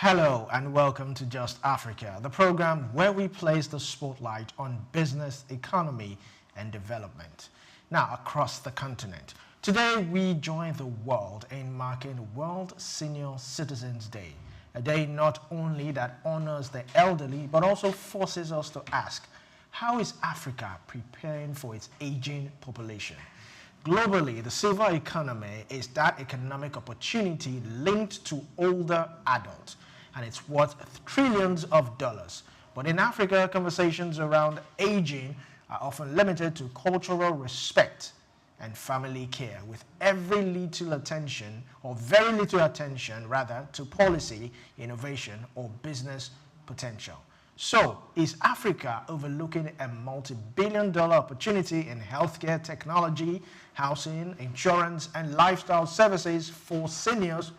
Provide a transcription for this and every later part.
Hello and welcome to Just Africa, the program where we place the spotlight on business, economy and development. Now, across the continent, today we join the world in marking World Senior Citizens Day, a day not only that honors the elderly but also forces us to ask, how is Africa preparing for its aging population? Globally, the silver economy is that economic opportunity linked to older adults, and it's worth trillions of dollars. But in Africa, conversations around aging are often limited to cultural respect and family care, with every little attention, or very little attention rather, to policy, innovation, or business potential. So, is Africa overlooking a multi-billion-dollar opportunity in healthcare, technology, housing, insurance, and lifestyle services for seniors,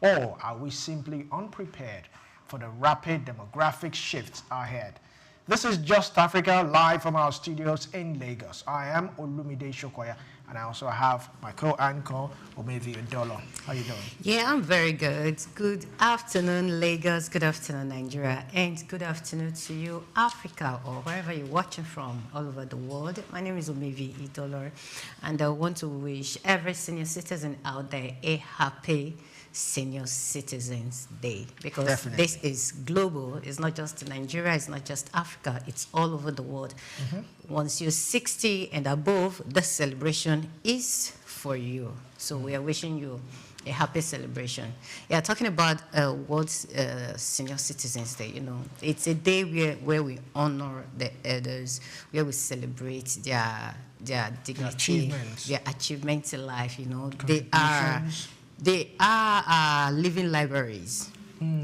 or are we simply unprepared for the rapid demographic shifts ahead? This is Just Africa, live from our studios in Lagos. I am Olumide Shokoya, and I also have my co-anchor, Omevi Udolo. How are you doing? Yeah, I'm very good. Good afternoon, Lagos. Good afternoon, Nigeria. And good afternoon to you, Africa, or wherever you're watching from all over the world. My name is Omevi Udolo, and I want to wish every senior citizen out there a happy Senior Citizens Day, because Definitely. This is global. It's not just Nigeria, it's not just Africa, it's all over the world. Once you're 60 and above, this celebration is for you. So we are wishing you a happy celebration. Yeah, talking about World Senior Citizens Day, you know, it's a day where we honor the elders, where we celebrate their dignity, their achievements in life. You know, they are living libraries.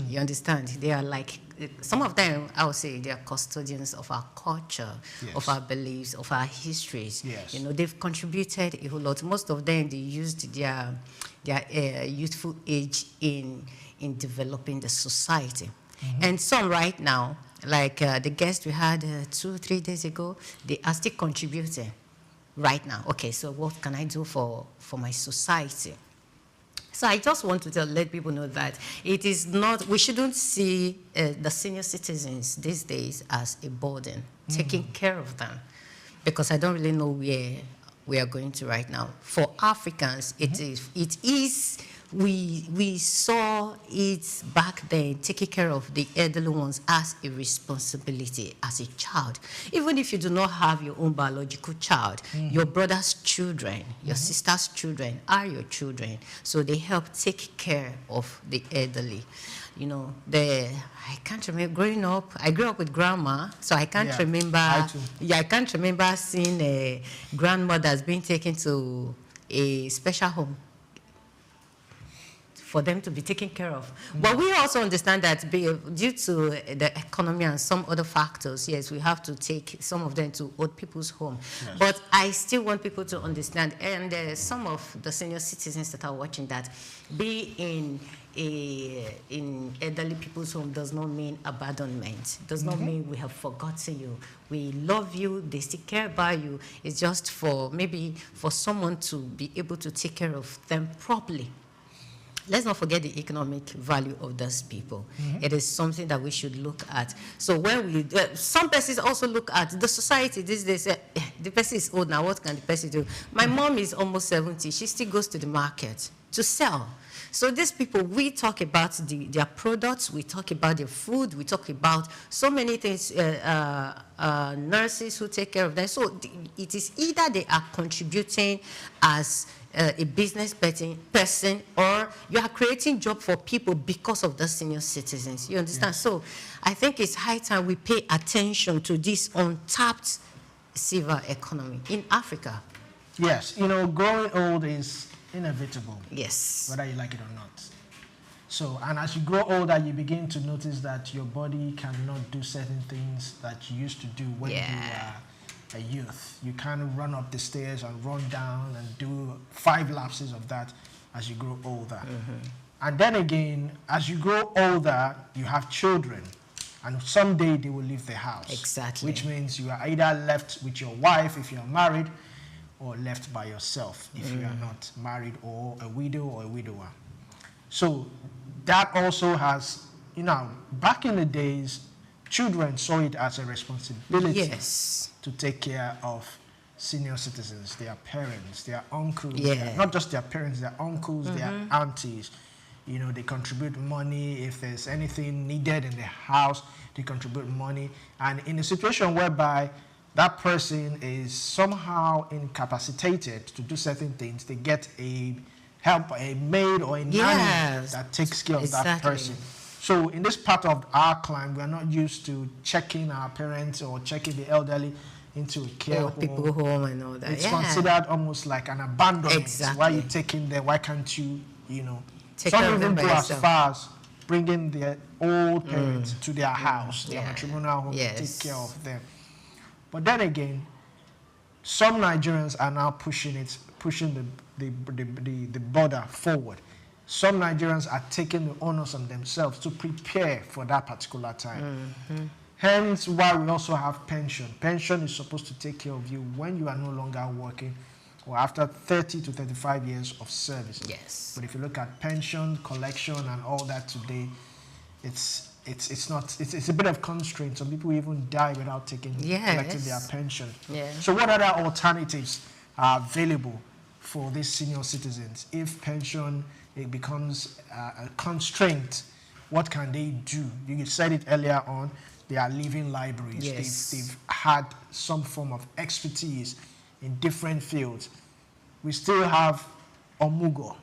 You understand? They are like, some of them, I would say, they are custodians of our culture, of our beliefs, of our histories. You know, they've contributed a whole lot. Most of them, they used their youthful age in developing the society. And some right now, like the guest we had 2-3 days ago, they are still contributing right now. Okay, so what can I do for my society? So I just want to let people know that it is not, we shouldn't see the senior citizens these days as a burden, taking care of them, because I don't really know where we are going to right now. For Africans, it is, we saw it back then, taking care of the elderly ones as a responsibility as a child. Even if you do not have your own biological child, your brother's children, your sister's children are your children. So they help take care of the elderly. You know, I can't remember, growing up, I grew up with grandma, so I can't remember, I can't remember seeing grandmothers being taken to a special home for them to be taken care of. But we also understand that due to the economy and some other factors, yes, we have to take some of them to old people's home. But I still want people to understand, and some of the senior citizens that are watching, that being in elderly people's home does not mean abandonment, does not mean we have forgotten you. We love you, they still care about you. It's just for maybe for someone to be able to take care of them properly. Let's not forget the economic value of those people. It is something that we should look at. So when we, some persons also look at the society these days. The person is old now, what can the person do? My mom is almost 70. She still goes to the market to sell. So these people, we talk about their products, we talk about their food, we talk about so many things, nurses who take care of them. So it is either they are contributing as a business person, or you are creating job for people because of the senior citizens. You understand? So I think it's high time we pay attention to this untapped silver economy in Africa. Yes, you know, growing old is inevitable. Yes. Whether you like it or not. So, and as you grow older, you begin to notice that your body cannot do certain things that you used to do when you were a youth. You can't run up the stairs and run down and do 5 lapses of that as you grow older. And then again, as you grow older, you have children. And someday they will leave the house. Exactly. Which means you are either left with your wife if you're married, or left by yourself if you are not married, or a widow or a widower. So that also has you know, back in the days, children saw it as a responsibility Yes. to take care of senior citizens, their parents, their uncles, Yeah. not just their parents, their uncles, their aunties. You know, they contribute money. If there's anything needed in the house, they contribute money. And in a situation whereby that person is somehow incapacitated to do certain things, they get a maid or a nanny Yes. that takes care of that Exactly. person. So in this part of our climb, we are not used to checking our parents or checking the elderly into a care Or home. people home and all that. It's Yeah. considered almost like an abandonment. Exactly. Why are you taking them? Why can't you, you know? Take Some care of even them by go as yourself. far as bringing their old parents to their house, their Yeah. matrimonial home, to Yes. take care of them. But then again, some Nigerians are now pushing the border forward. Some Nigerians are taking the onus on themselves to prepare for that particular time. Hence why we also have pension. Pension is supposed to take care of you when you are no longer working or after 30 to 35 years of service. Yes. But if you look at pension, collection and all that today, it's a bit of constraint. Some people even die without collecting their pension. Yeah. So what other alternatives are available for these senior citizens? If pension it becomes a constraint, what can they do? You said it earlier on, they are living libraries. Yes. They've had some form of expertise in different fields. We still have Omugo.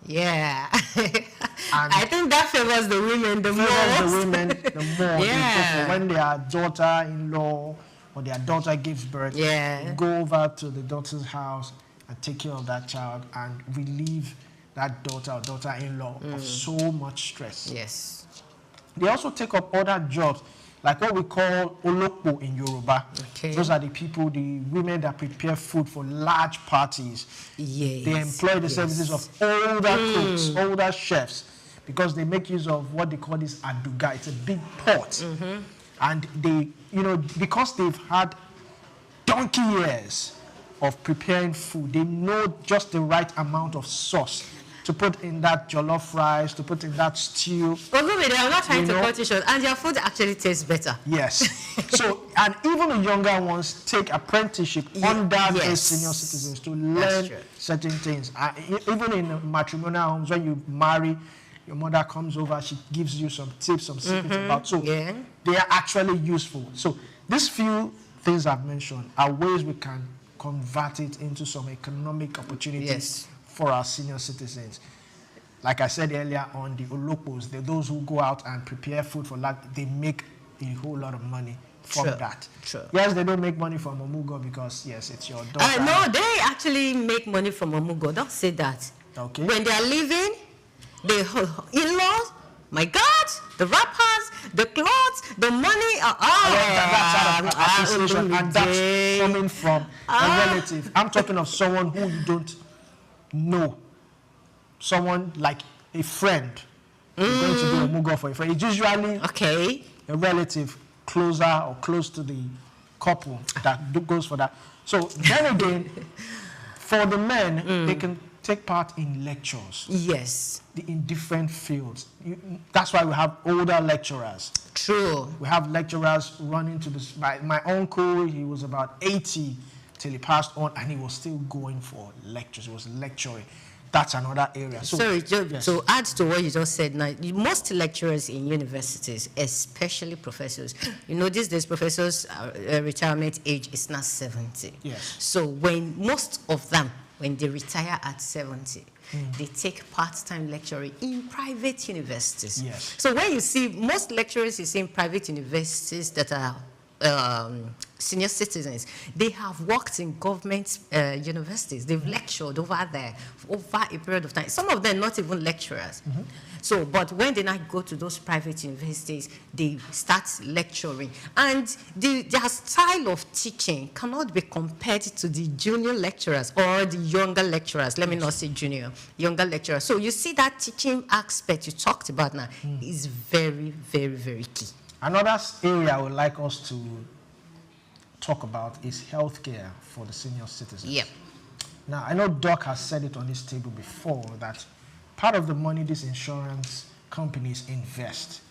Yeah. And I think that favors the women the most. favors the women the more. Yeah. They go for when their daughter-in-law or their daughter gives birth, Yeah. go over to the daughter's house and take care of that child and relieve that daughter or daughter-in-law of so much stress. Yes. They also take up other jobs, like what we call olokpo in Yoruba. Okay. Those are the people, the women that prepare food for large parties. Yes. They employ the services of older cooks, older chefs, because they make use of what they call this aduga. It's a big pot. And they, you know, because they've had donkey years of preparing food, they know just the right amount of sauce to put in that jollof rice, to put in that stew. But no, I'm not trying You to know? cut it short. And your food actually tastes better. Yes. So, and even the younger ones take apprenticeship under these yes. senior citizens to That's learn true. certain things. Even in matrimonial homes, when you marry, your mother comes over, she gives you some tips, some secrets about. So Yeah. they are actually useful. So these few things I've mentioned are ways we can convert it into some economic opportunities Yes. for our senior citizens. Like I said earlier on, the olopos, those who go out and prepare food for that, they make a whole lot of money from True, that. true. Yes, they don't make money from Omugo because, yes, it's your daughter. No, they actually make money from Omugo. Don't say that. Okay. When they are leaving, the in-laws, my God, the wrappers, the clothes, the money. That's out of appreciation, and that's coming from a relative. I'm talking of someone who you don't know. Someone like a friend. You're going to do a mugo for a friend. It's usually Okay. a relative closer or close to the couple that goes for that. So then again, for the men, they can take part in lectures Yes. in different fields. That's why we have older lecturers. True. We have lecturers running to this. My uncle, he was about 80 till he passed on, and he was still going for lectures. He was lecturing. That's another area. So, Sorry, yes. to add to what you just said, now, most lecturers in universities, especially professors, you know, these days professors' retirement age is now 70. Yes. So when most of them, when they retire at 70, they take part-time lecturing in private universities. Yes. So when you see most lecturers you see in private universities that are senior citizens, they have worked in government universities. They've lectured over there for over a period of time. Some of them not even lecturers. So, but when they now go to those private universities, they start lecturing. And their style of teaching cannot be compared to the junior lecturers or the younger lecturers. Let me not say junior, younger lecturers. So you see that teaching aspect you talked about now is very, very, very key. Another area I would like us to talk about is healthcare for the senior citizens. Yep. Now, I know Doc has said it on this table before that part of the money these insurance companies invest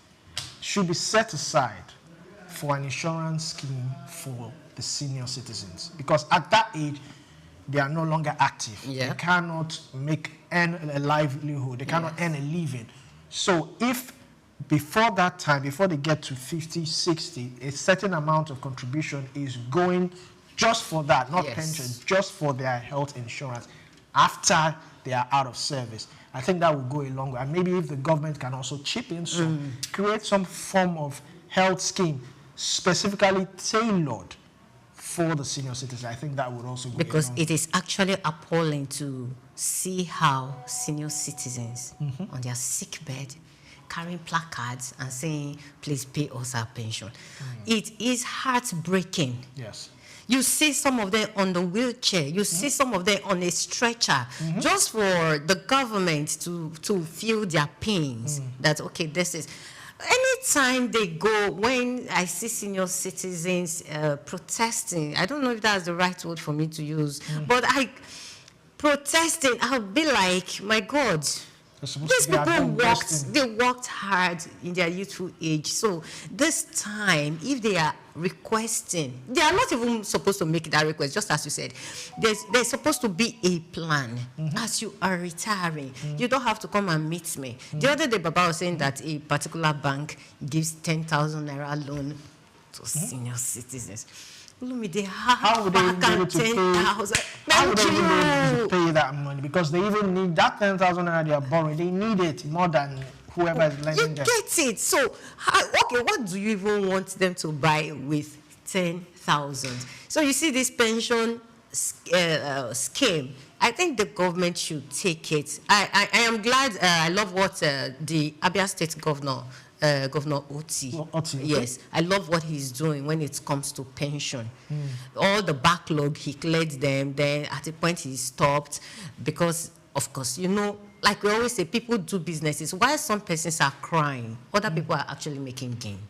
should be set aside for an insurance scheme for the senior citizens, because at that age they are no longer active. Yeah. They cannot earn a livelihood. They cannot earn a living. So if before that time, before they get to 50, 60, a certain amount of contribution is going just for that, not pension, just for their health insurance after they are out of service, I think that will go a long way. And maybe if the government can also chip in some, create some form of health scheme specifically tailored for the senior citizens, I think that would also go because a long way. it is actually appalling to see how senior citizens on their sick bed carrying placards and saying, please pay us our pension. It is heartbreaking. Yes. You see some of them on the wheelchair. You see some of them on a stretcher, just for the government to feel their pains. That, okay, this is... Anytime they go, when I see senior citizens protesting, I don't know if that's the right word for me to use, but protesting, I'll be like, my God, these people worked hard in their youthful age. So this time, if they are requesting, they are not even supposed to make that request, just as you said. There's supposed to be a plan. As you are retiring, you don't have to come and meet me. The other day, Baba was saying that a particular bank gives 10,000 naira loan to senior citizens. How would they even be able to pay? How would they even be able to pay that money? Because they even need that 10,000 naira they are borrowing. They need it more than whoever is lending them. You get it. So, okay, what do you even want them to buy with 10,000? So you see this pension scheme. I think the government should take it. I am glad. I love what the Abia State Governor Oti. Yes, I love what he's doing when it comes to pension. All the backlog, he cleared them. Then at a point he stopped because, of course, you know, like we always say, people do businesses. While some persons are crying, other people are actually making gain.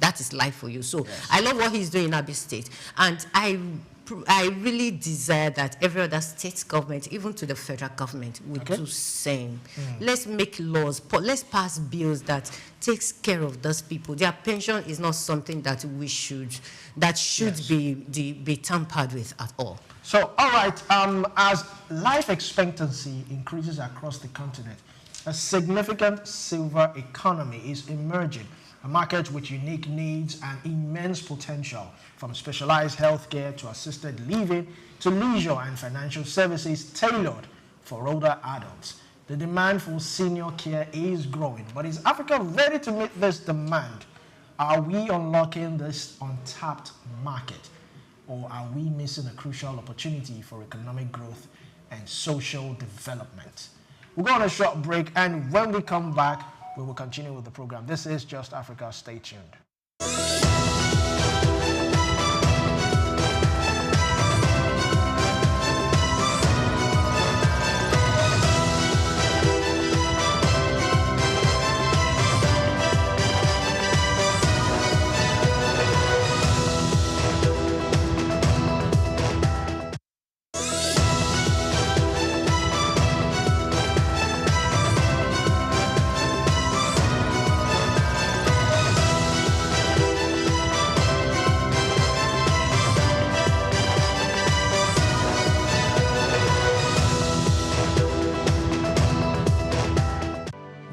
That is life for you. So I love what he's doing in Abia State. And I really desire that every other state government, even to the federal government, would do same. Let's make laws, let's pass bills that takes care of those people. Their pension is not something that should be tampered with at all. So, all right, as life expectancy increases across the continent, a significant silver economy is emerging, a market with unique needs and immense potential, from specialized healthcare to assisted living to leisure and financial services tailored for older adults. The demand for senior care is growing, but is Africa ready to meet this demand? Are we unlocking this untapped market, or are we missing a crucial opportunity for economic growth and social development? We'll go on a short break, and when we come back, we will continue with the program. This is Just Africa. Stay tuned.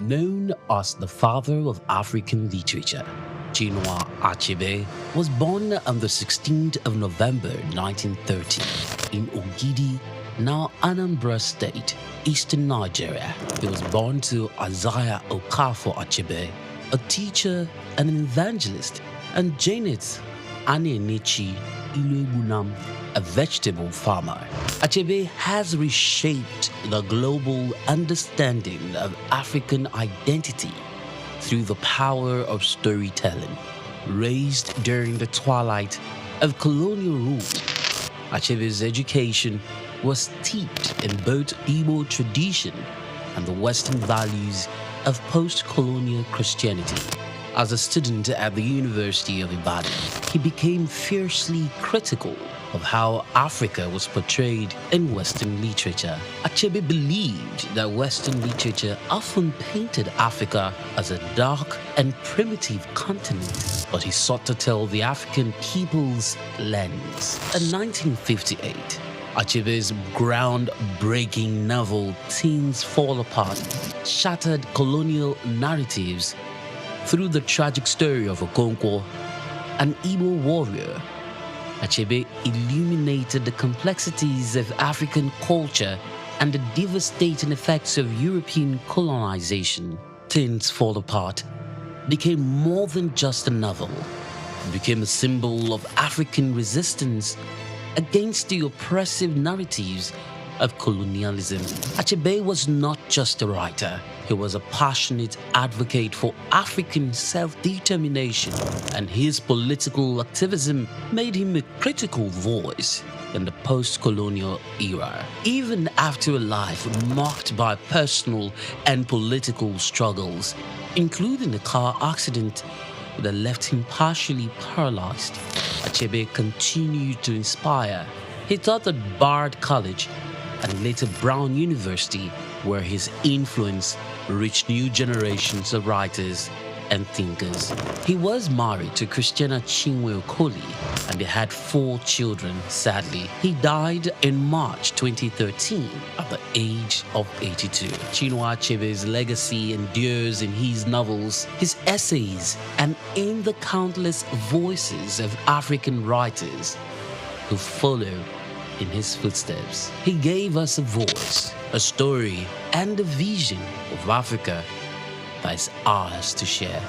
Known as the father of African literature, Chinua Achebe was born on the 16th of November 1930 in Ogidi, now Anambra State, eastern Nigeria. He was born to Isaiah Okafor Achebe, a teacher and an evangelist, and Janet Anenichi Ilegunam, a vegetable farmer. Achebe has reshaped the global understanding of African identity through the power of storytelling. Raised during the twilight of colonial rule, Achebe's education was steeped in both Igbo tradition and the Western values of post-colonial Christianity. As a student at the University of Ibadan, he became fiercely critical of how Africa was portrayed in Western literature. Achebe believed that Western literature often painted Africa as a dark and primitive continent, but he sought to tell the African people's lens. In 1958, Achebe's groundbreaking novel Things Fall Apart shattered colonial narratives through the tragic story of Okonkwo, an Igbo warrior. Achebe illuminated the complexities of African culture and the devastating effects of European colonization. Things Fall Apart became more than just a novel. It became a symbol of African resistance against the oppressive narratives of colonialism. Achebe was not just a writer, he was a passionate advocate for African self-determination, and his political activism made him a critical voice in the post-colonial era. Even after a life marked by personal and political struggles, including a car accident that left him partially paralyzed, Achebe continued to inspire. He taught at Bard College and later Brown University, where his influence reached new generations of writers and thinkers. He was married to Christiana Chinwe Okoli and they had 4 children. Sadly, he died in March 2013 at the age of 82. Chinua Achebe's legacy endures in his novels, his essays, and in the countless voices of African writers who follow in his footsteps. He gave us a voice, a story, and a vision of Africa that is ours to share.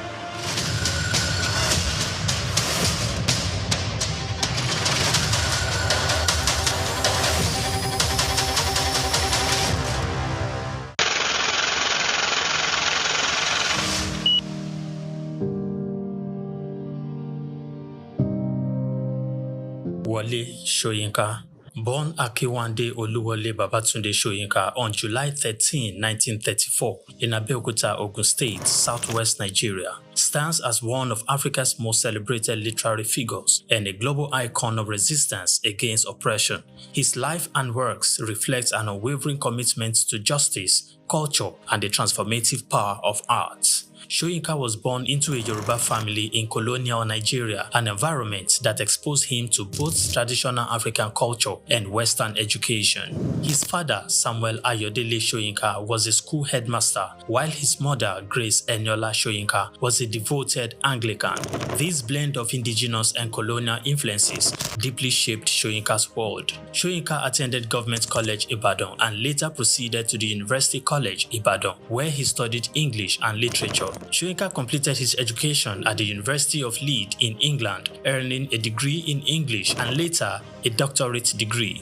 Wole Soyinka. Born Akiwande Oluwole Babatunde Soyinka on July 13, 1934 in Abeokuta, Ogun State, southwest Nigeria, stands as one of Africa's most celebrated literary figures and a global icon of resistance against oppression. His life and works reflect an unwavering commitment to justice, culture, and the transformative power of art. Soyinka was born into a Yoruba family in colonial Nigeria, an environment that exposed him to both traditional African culture and Western education. His father, Samuel Ayodele Soyinka, was a school headmaster, while his mother, Grace Eniola Soyinka, was a devoted Anglican. This blend of indigenous and colonial influences deeply shaped Soyinka's world. Soyinka attended Government College Ibadan and later proceeded to the University College Ibadan, where he studied English and literature. Soyinka completed his education at the University of Leeds in England, earning a degree in English and later a doctorate degree.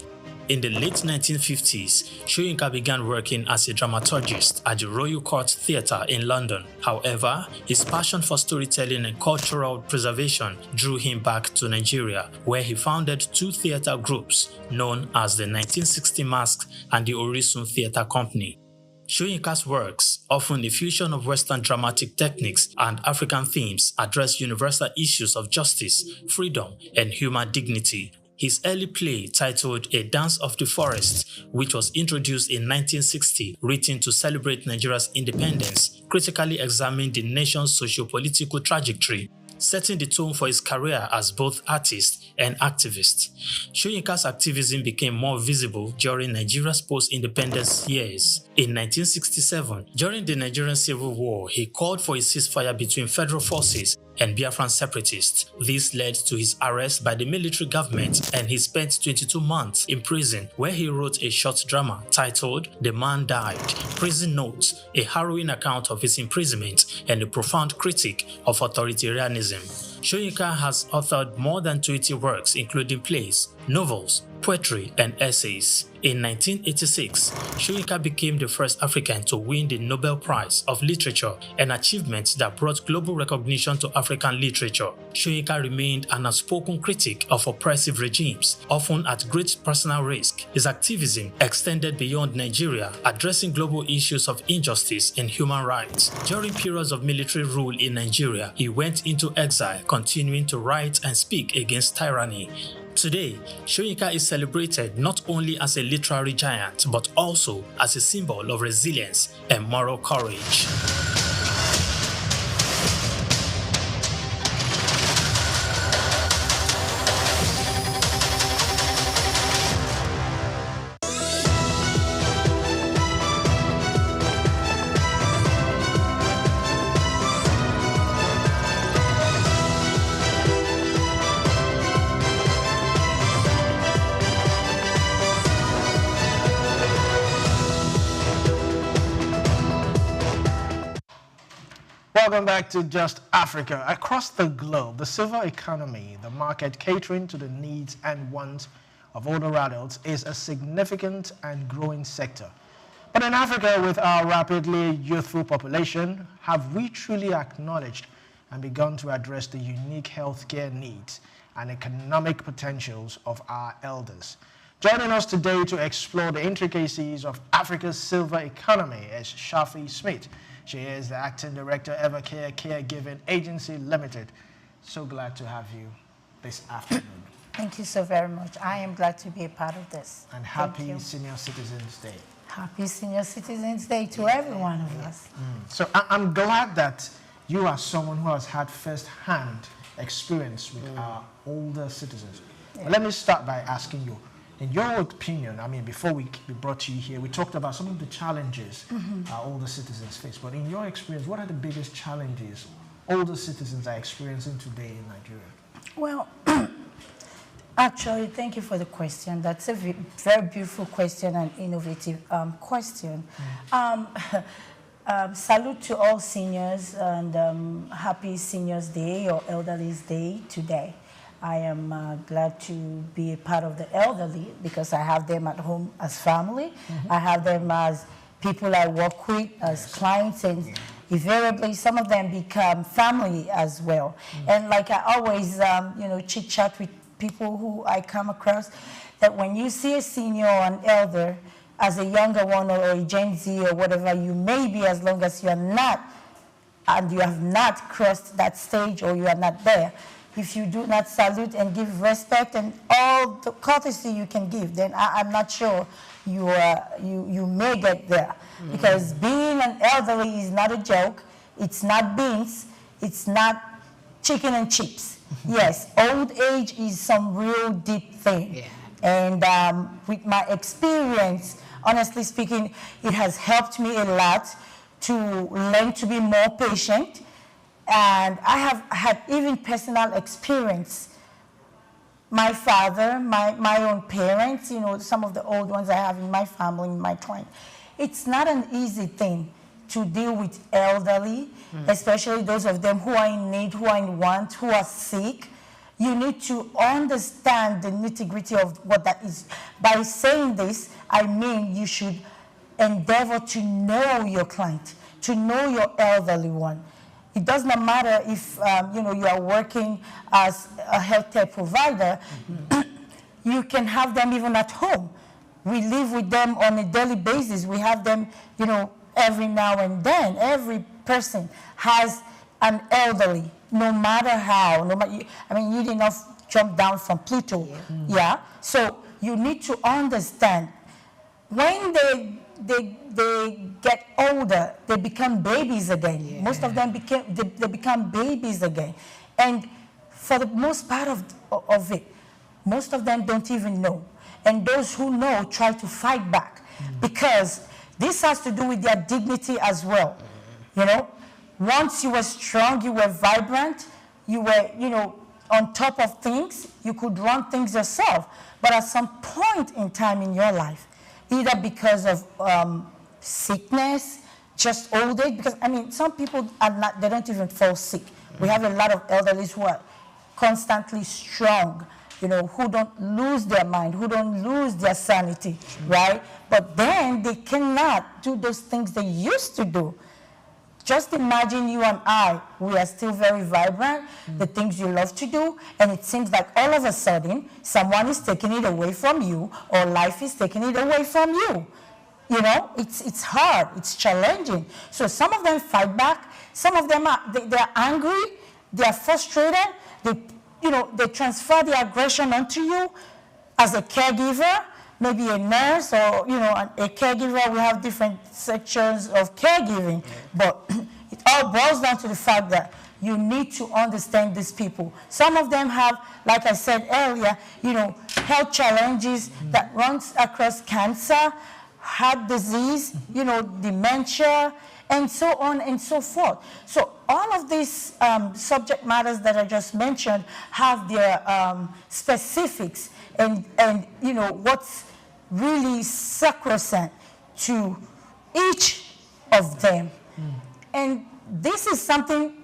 In the late 1950s, Soyinka began working as a dramaturgist at the Royal Court Theatre in London. However, his passion for storytelling and cultural preservation drew him back to Nigeria, where he founded 2 theatre groups known as the 1960 Masque and the Orisun Theatre Company. Soyinka's works, often a fusion of Western dramatic techniques and African themes, address universal issues of justice, freedom, and human dignity. His early play, titled A Dance of the Forest, which was introduced in 1960, written to celebrate Nigeria's independence, critically examined the nation's socio-political trajectory, setting the tone for his career as both artist and activist. Soyinka's activism became more visible during Nigeria's post-independence years. In 1967, during the Nigerian Civil War, he called for a ceasefire between federal forces and Biafran separatists. This led to his arrest by the military government, and he spent 22 months in prison, where he wrote a short drama titled The Man Died, Prison Notes, a harrowing account of his imprisonment and a profound critique of authoritarianism. Soyinka has authored more than 20 works, including plays, novels, poetry, and essays. In 1986, Soyinka became the first African to win the Nobel Prize of Literature, an achievement that brought global recognition to African literature. Soyinka remained an outspoken critic of oppressive regimes, often at great personal risk. His activism extended beyond Nigeria, addressing global issues of injustice and human rights. During periods of military rule in Nigeria, he went into exile, continuing to write and speak against tyranny. Today, Soyinka is celebrated not only as a literary giant, but also as a symbol of resilience and moral courage. Welcome back to Just Africa. Across the globe, the silver economy, the market catering to the needs and wants of older adults, is a significant and growing sector. But in Africa, with our rapidly youthful population, have we truly acknowledged and begun to address the unique healthcare needs and economic potentials of our elders? Joining us today to explore the intricacies of Africa's silver economy is Shafi Smith. She is the Acting Director, Evercare Caregiving Agency Limited. So glad to have you this afternoon. Thank you so very much. I am glad to be a part of this. And happy Senior Citizens Day. Happy Senior Citizens Day to every one of us. So I'm glad that you are someone who has had first-hand experience with our older citizens. But let me start by asking you, in your opinion, I mean, before we brought you here, we talked about some of the challenges our older citizens face. But in your experience, what are the biggest challenges older citizens are experiencing today in Nigeria? Well, actually, thank you for the question. That's a very beautiful question and innovative question. Salute to all seniors and happy Seniors Day or Elderly's Day today. I am glad to be a part of the elderly because I have them at home as family. I have them as people I work with, as clients, and invariably some of them become family as well. And like I always, chit-chat with people who I come across, that when you see a senior or an elder as a younger one or a Gen Z or whatever you may be, as long as you are not, and you have not crossed that stage or you are not there, if you do not salute and give respect and all the courtesy you can give, then I'm not sure you may get there. Because being an elderly is not a joke. It's not beans. It's not chicken and chips. Yes, old age is some real deep thing. Yeah. And with my experience, honestly speaking, it has helped me a lot to learn to be more patient. And I have had even personal experience. My father, my own parents, some of the old ones I have in my family, in my client. It's not an easy thing to deal with elderly, especially those of them who are in need, who are in want, who are sick. You need to understand the nitty-gritty of what that is. By saying this, I mean you should endeavor to know your client, to know your elderly one. It does not matter if you are working as a healthcare provider. You can have them even at home. We live with them on a daily basis. We have them, every now and then. Every person has an elderly, no matter how. You did not jump down from Pluto. Yeah. So you need to understand when they get older, they become babies again. Yeah. Most of them they become babies again. And for the most part of it, most of them don't even know. And those who know try to fight back because this has to do with their dignity as well. Once you were strong, you were vibrant, you were, on top of things, you could run things yourself. But at some point in time in your life, either because of sickness, just old age, because some people they don't even fall sick. We have a lot of elderlies who are constantly strong, who don't lose their mind, who don't lose their sanity, right? But then they cannot do those things they used to do. Just imagine you and I, we are still very vibrant, the things you love to do, and it seems like all of a sudden, someone is taking it away from you, or life is taking it away from you. It's hard, it's challenging. So some of them fight back, some of them they're angry, they're frustrated, they they transfer the aggression onto you as a caregiver, maybe a nurse or, a caregiver. We have different sections of caregiving, but it all boils down to the fact that you need to understand these people. Some of them have, like I said earlier, health challenges that runs across cancer, heart disease, dementia, and so on and so forth. So all of these subject matters that I just mentioned have their specifics and what's really sacrosanct to each of them. And this is something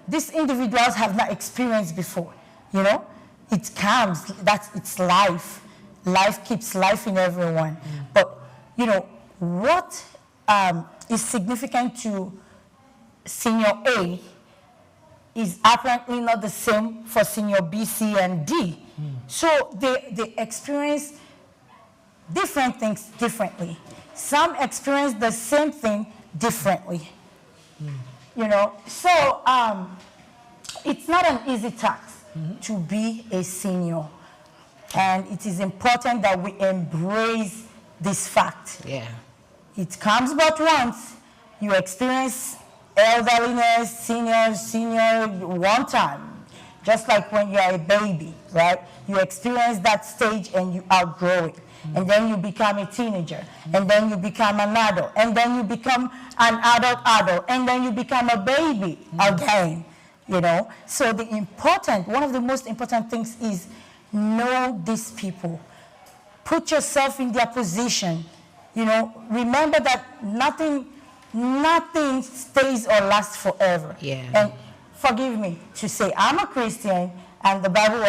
these individuals have not experienced before. It comes, it's life. Life keeps life in everyone. But what is significant to senior A is apparently not the same for senior B, C, and D. So they experience different things differently. Some experience the same thing differently. So it's not an easy task to be a senior. And it is important that we embrace this fact. Yeah. It comes but once. You experience elderliness, senior one time. Just like when you're a baby, right? You experience that stage and you outgrow it. And then you become a teenager. And then you become an adult. And then you become an adult. And then you become a baby again. So one of the most important things is know these people. Put yourself in their position. Remember that nothing stays or lasts forever. Yeah. And forgive me to say, I'm a Christian, and the Bible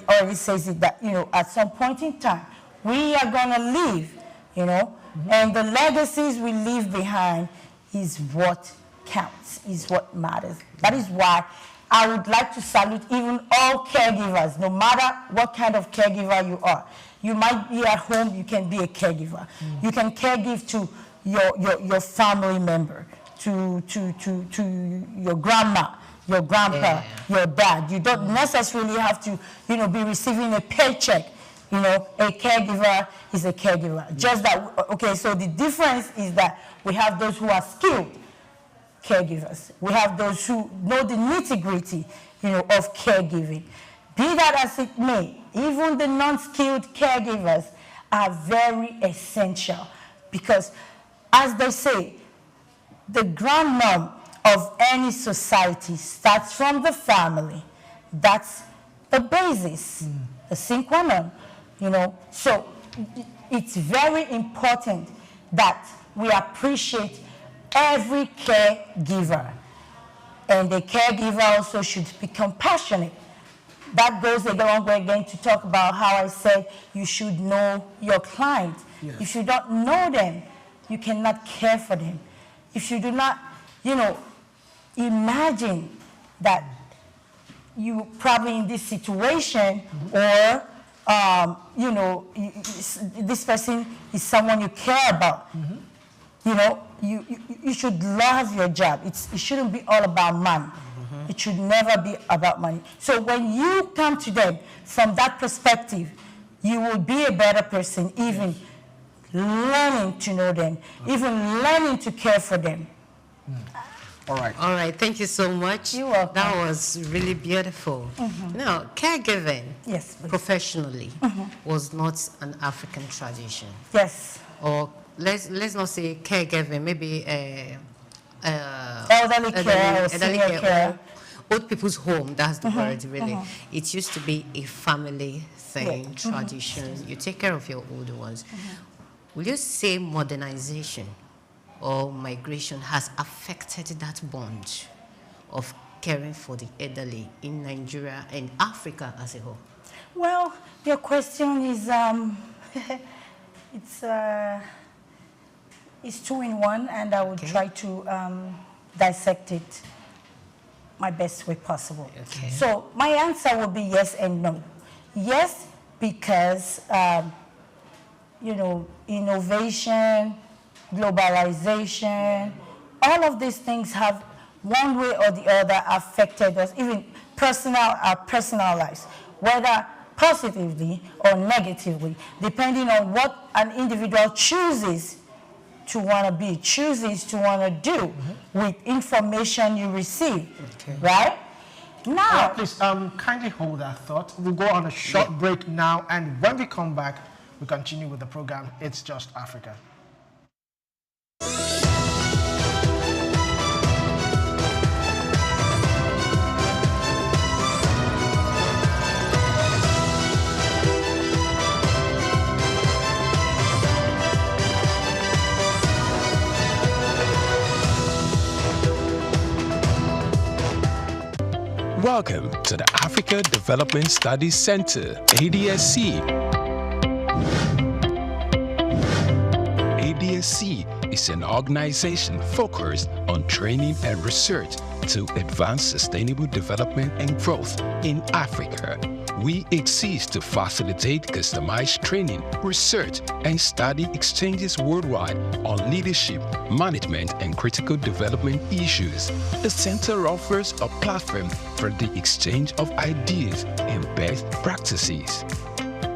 already says it that, at some point in time, we are going to leave, and the legacies we leave behind is what counts, is what matters. That is why I would like to salute even all caregivers, no matter what kind of caregiver you are. You might be at home, you can be a caregiver. You can caregive to your family member, to your grandma, your grandpa, your dad. You don't necessarily have to, be receiving a paycheck. A caregiver is a caregiver. Just that, okay, so the difference is that we have those who are skilled caregivers. We have those who know the nitty-gritty, of caregiving. Be that as it may, even the non-skilled caregivers are very essential because, as they say, the grandmom of any society starts from the family. That's the basis, the sine qua non, So it's very important that we appreciate every caregiver. And the caregiver also should be compassionate. That goes a long way again to talk about how I said you should know your client. Yes. If you don't know them, you cannot care for them. If you do not, imagine that you probably in this situation or, this person is someone you care about. You should love your job. It shouldn't be all about money. It should never be about money. So when you come to them from that perspective, you will be a better person, even learning to know them, even learning to care for them. All right. All right, thank you so much. You're welcome. That was really beautiful. Now, caregiving Yes, please. professionally was not an African tradition. Yes. Or let's not say caregiving, maybe Elderly care or senior care. Old people's home, that's the word really. It used to be a family thing, tradition. You take care of your older ones. Will you say modernization or migration has affected that bond of caring for the elderly in Nigeria and Africa as a whole? Well, your question is, it's two in one, and I will try to dissect it my best way possible. Okay. So my answer will be yes and no. Yes, because, innovation, globalization, all of these things have one way or the other affected us, even personalized, whether positively or negatively, depending on what an individual chooses to want to be, chooses to want to do with information you receive, right? Now, please kindly hold that thought. We'll go on a short break now, and when we come back, we continue with the program. It's Just Africa. Welcome to the Africa Development Studies Center, ADSC. ADSC is an organization focused on training and research to advance sustainable development and growth in Africa. We exist to facilitate customized training, research, and study exchanges worldwide on leadership, management, and critical development issues. The center offers a platform for the exchange of ideas and best practices.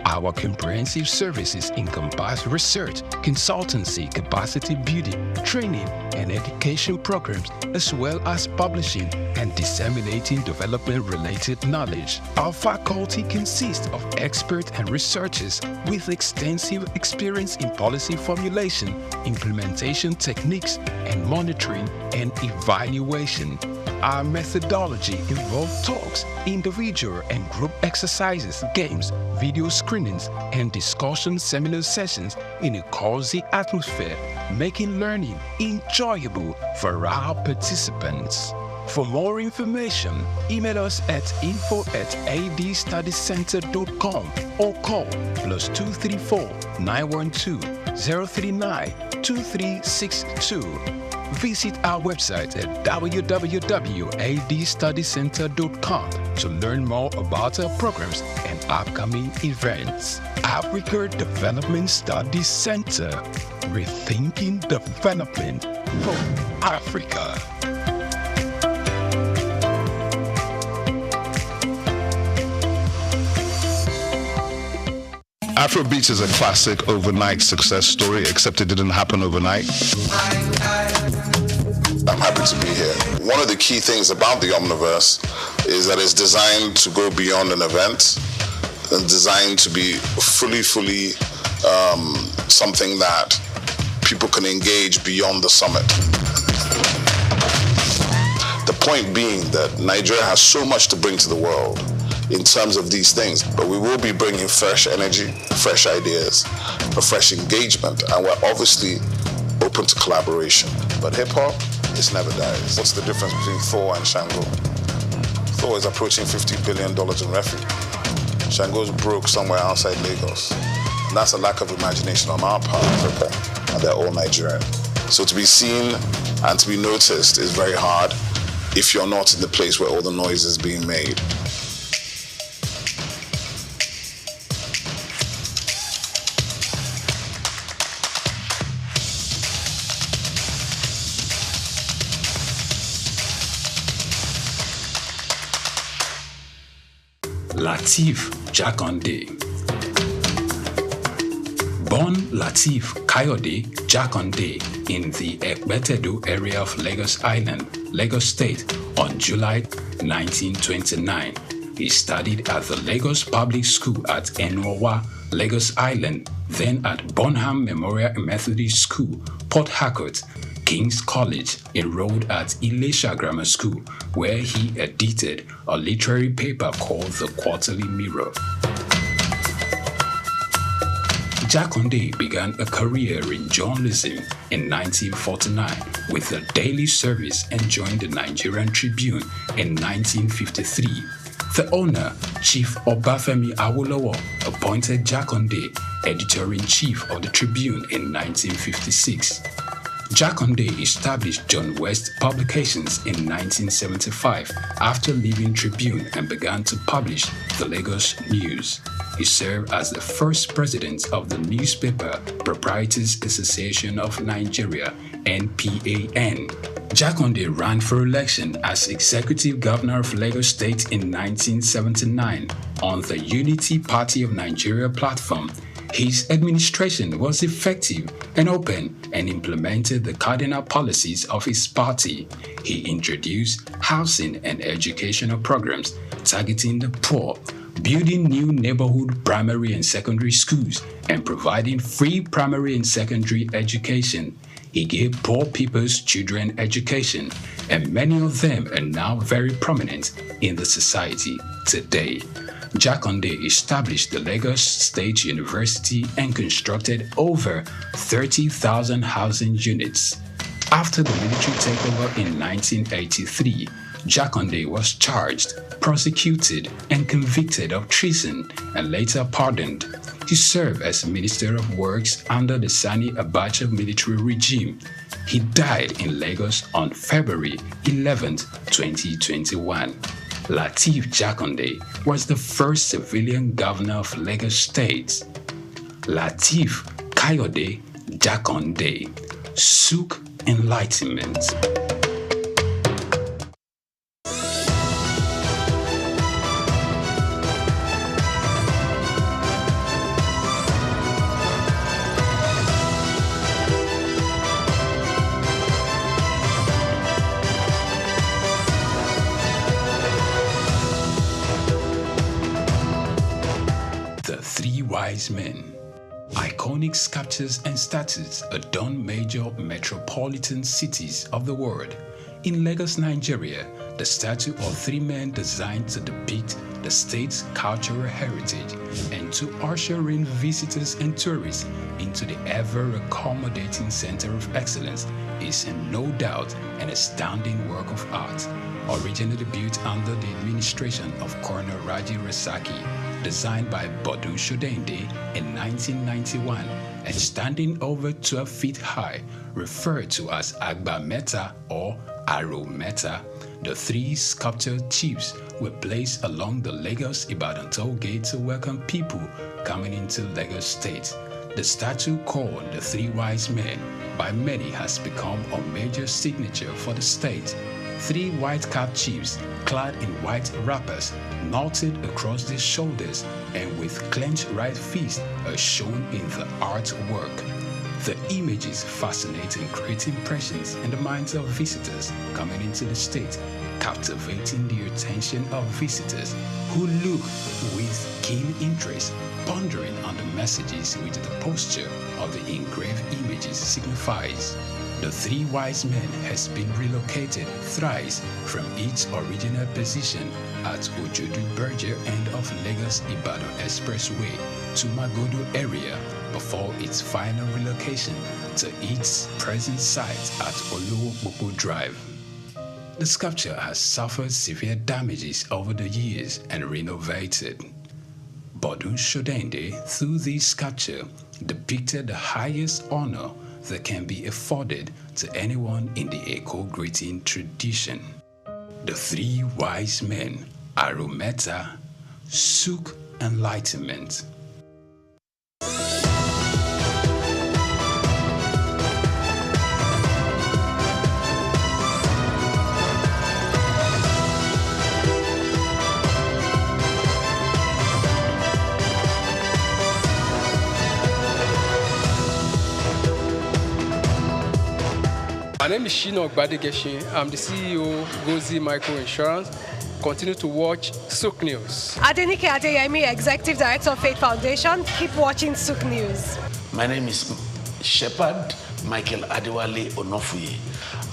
Our comprehensive services encompass research, consultancy, capacity building, training, and education programs, as well as publishing and disseminating development-related knowledge. Our faculty consists of experts and researchers with extensive experience in policy formulation, implementation techniques, and monitoring and evaluation. Our methodology involves talks, individual and group exercises, games, video screenings, and discussion seminar sessions in a cozy atmosphere, making learning enjoyable for our participants. For more information, email us at info@adstudiescenter.com or call +234 912 039 2362. Visit our website at www.adstudiecenter.com to learn more about our programs and upcoming events. Africa Development Studies Center, rethinking development for Africa. Afrobeats is a classic overnight success story, except it didn't happen overnight. I'm happy to be here. One of the key things about the Omniverse is that it's designed to go beyond an event and designed to be fully something that people can engage beyond the summit. The point being that Nigeria has so much to bring to the world in terms of these things, but we will be bringing fresh energy, fresh ideas, a fresh engagement, and we're obviously open to collaboration. But hip-hop, it never dies. What's the difference between Thor and Shango? Thor is approaching $50 billion in revenue. Shango's broke somewhere outside Lagos. And that's a lack of imagination on our part, Africa, and they're all Nigerian. So to be seen and to be noticed is very hard if you're not in the place where all the noise is being made. Lateef Jakande. Born Lateef Kayode Jakande in the Ekpetedo area of Lagos Island, Lagos State, on July 1929. He studied at the Lagos Public School at Enowa, Lagos Island, then at Bonham Memorial Methodist School, Port Harcourt, King's College, enrolled at Ilesha Grammar School, where he edited a literary paper called The Quarterly Mirror. Jakande began a career in journalism in 1949 with the Daily Service and joined the Nigerian Tribune in 1953. The owner, Chief Obafemi Awolowo, appointed Jakande editor-in-chief of the Tribune in 1956. Jakande established John West Publications in 1975 after leaving Tribune and began to publish the Lagos News. He served as the first president of the Newspaper Proprietors Association of Nigeria NPAN. Jakonde ran for election as Executive Governor of Lagos State in 1979 on the Unity Party of Nigeria platform. His administration was effective and open and implemented the cardinal policies of his party. He introduced housing and educational programs targeting the poor, building new neighborhood primary and secondary schools, and providing free primary and secondary education. He gave poor people's children education, and many of them are now very prominent in the society today. Jakonde established the Lagos State University and constructed over 30,000 housing units. After the military takeover in 1983, Jakonde was charged, prosecuted, and convicted of treason and later pardoned. He served as Minister of Works under the Sani Abacha military regime. He died in Lagos on February 11, 2021. Lateef Jakonde was the first civilian governor of Lagos State. Lateef Kayode Jakonde, Sook Enlightenment. Wise men. Iconic sculptures and statues adorn major metropolitan cities of the world. In Lagos, Nigeria, the statue of three men designed to depict the state's cultural heritage and to usher in visitors and tourists into the ever-accommodating center of excellence is no doubt an astounding work of art. Originally built under the administration of Colonel Raji Rasaki, designed by Bodun Shodende in 1991 and standing over 12 feet high, referred to as Agba Meta or Aro Meta, the three sculptured chiefs were placed along the Lagos-Ibadan toll gate to welcome people coming into Lagos State. The statue called the Three Wise Men by many has become a major signature for the state. Three white-capped chiefs, clad in white wrappers, knotted across their shoulders and with clenched right fists are shown in the artwork. The images fascinate and create impressions in the minds of visitors coming into the state, captivating the attention of visitors who look with keen interest, pondering on the messages which the posture of the engraved images signifies. The Three Wise Men has been relocated thrice from its original position at Ojodu Berger end of Lagos-Ibadan Expressway to Magodo area before its final relocation to its present site at Olowo Drive. The sculpture has suffered severe damages over the years and renovated. Bodun Shodende, through this sculpture, depicted the highest honor that can be afforded to anyone in the Eko greeting tradition. The Three Wise Men, Arometa, Sook Enlightenment. My name is Shino Ogbadegeshin. I'm the CEO of Gozi Micro Insurance. Continue to watch Sook News. Adenike Adeyemi, Executive Director of Faith Foundation. Keep watching Sook News. My name is Shepherd Michael Adewale Onofuye.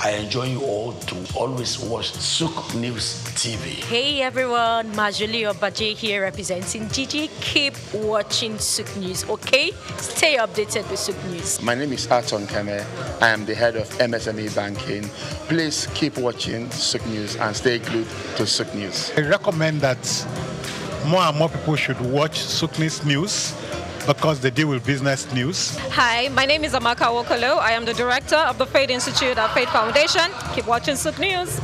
I enjoy you all to always watch Sook News TV. Hey everyone, Majuli Obaje here representing Gigi. Keep watching Sook News, okay? Stay updated with Sook News. My name is Aton Keme. I am the head of MSME Banking. Please keep watching Sook News and stay glued to Sook News. I recommend that more and more people should watch Sook News because they deal with business news. Hi, my name is Amaka Wokolo. I am the director of the Faith Institute at Faith Foundation. Keep watching Sook News.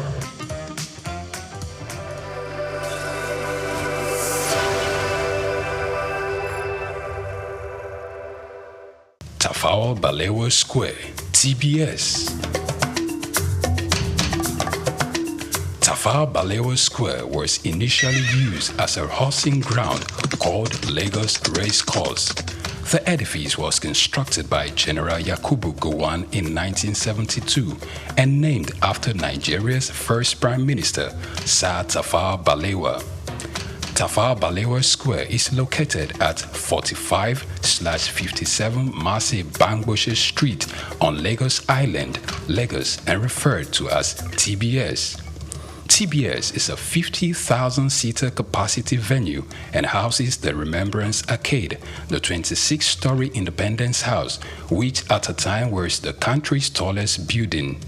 Tafawa Balewa Square, TBS. Tafawa Balewa Square was initially used as a horsing ground called Lagos Race Course. The edifice was constructed by General Yakubu Gowon in 1972 and named after Nigeria's first Prime Minister, Sir Tafawa Balewa. Tafawa Balewa Square is located at 45/57 Masi Bangboshe Street on Lagos Island, Lagos, and referred to as TBS. TBS is a 50,000-seater capacity venue and houses the Remembrance Arcade, the 26-story Independence House, which at a time was the country's tallest building.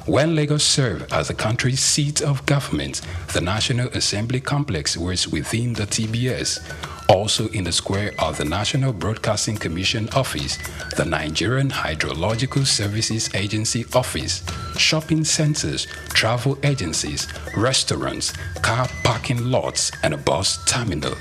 When Lagos served as the country's seat of government, the National Assembly Complex was within the TBS. Also in the square are the National Broadcasting Commission Office, the Nigerian Hydrological Services Agency Office, shopping centers, travel agencies, restaurants, car parking lots, and a bus terminal.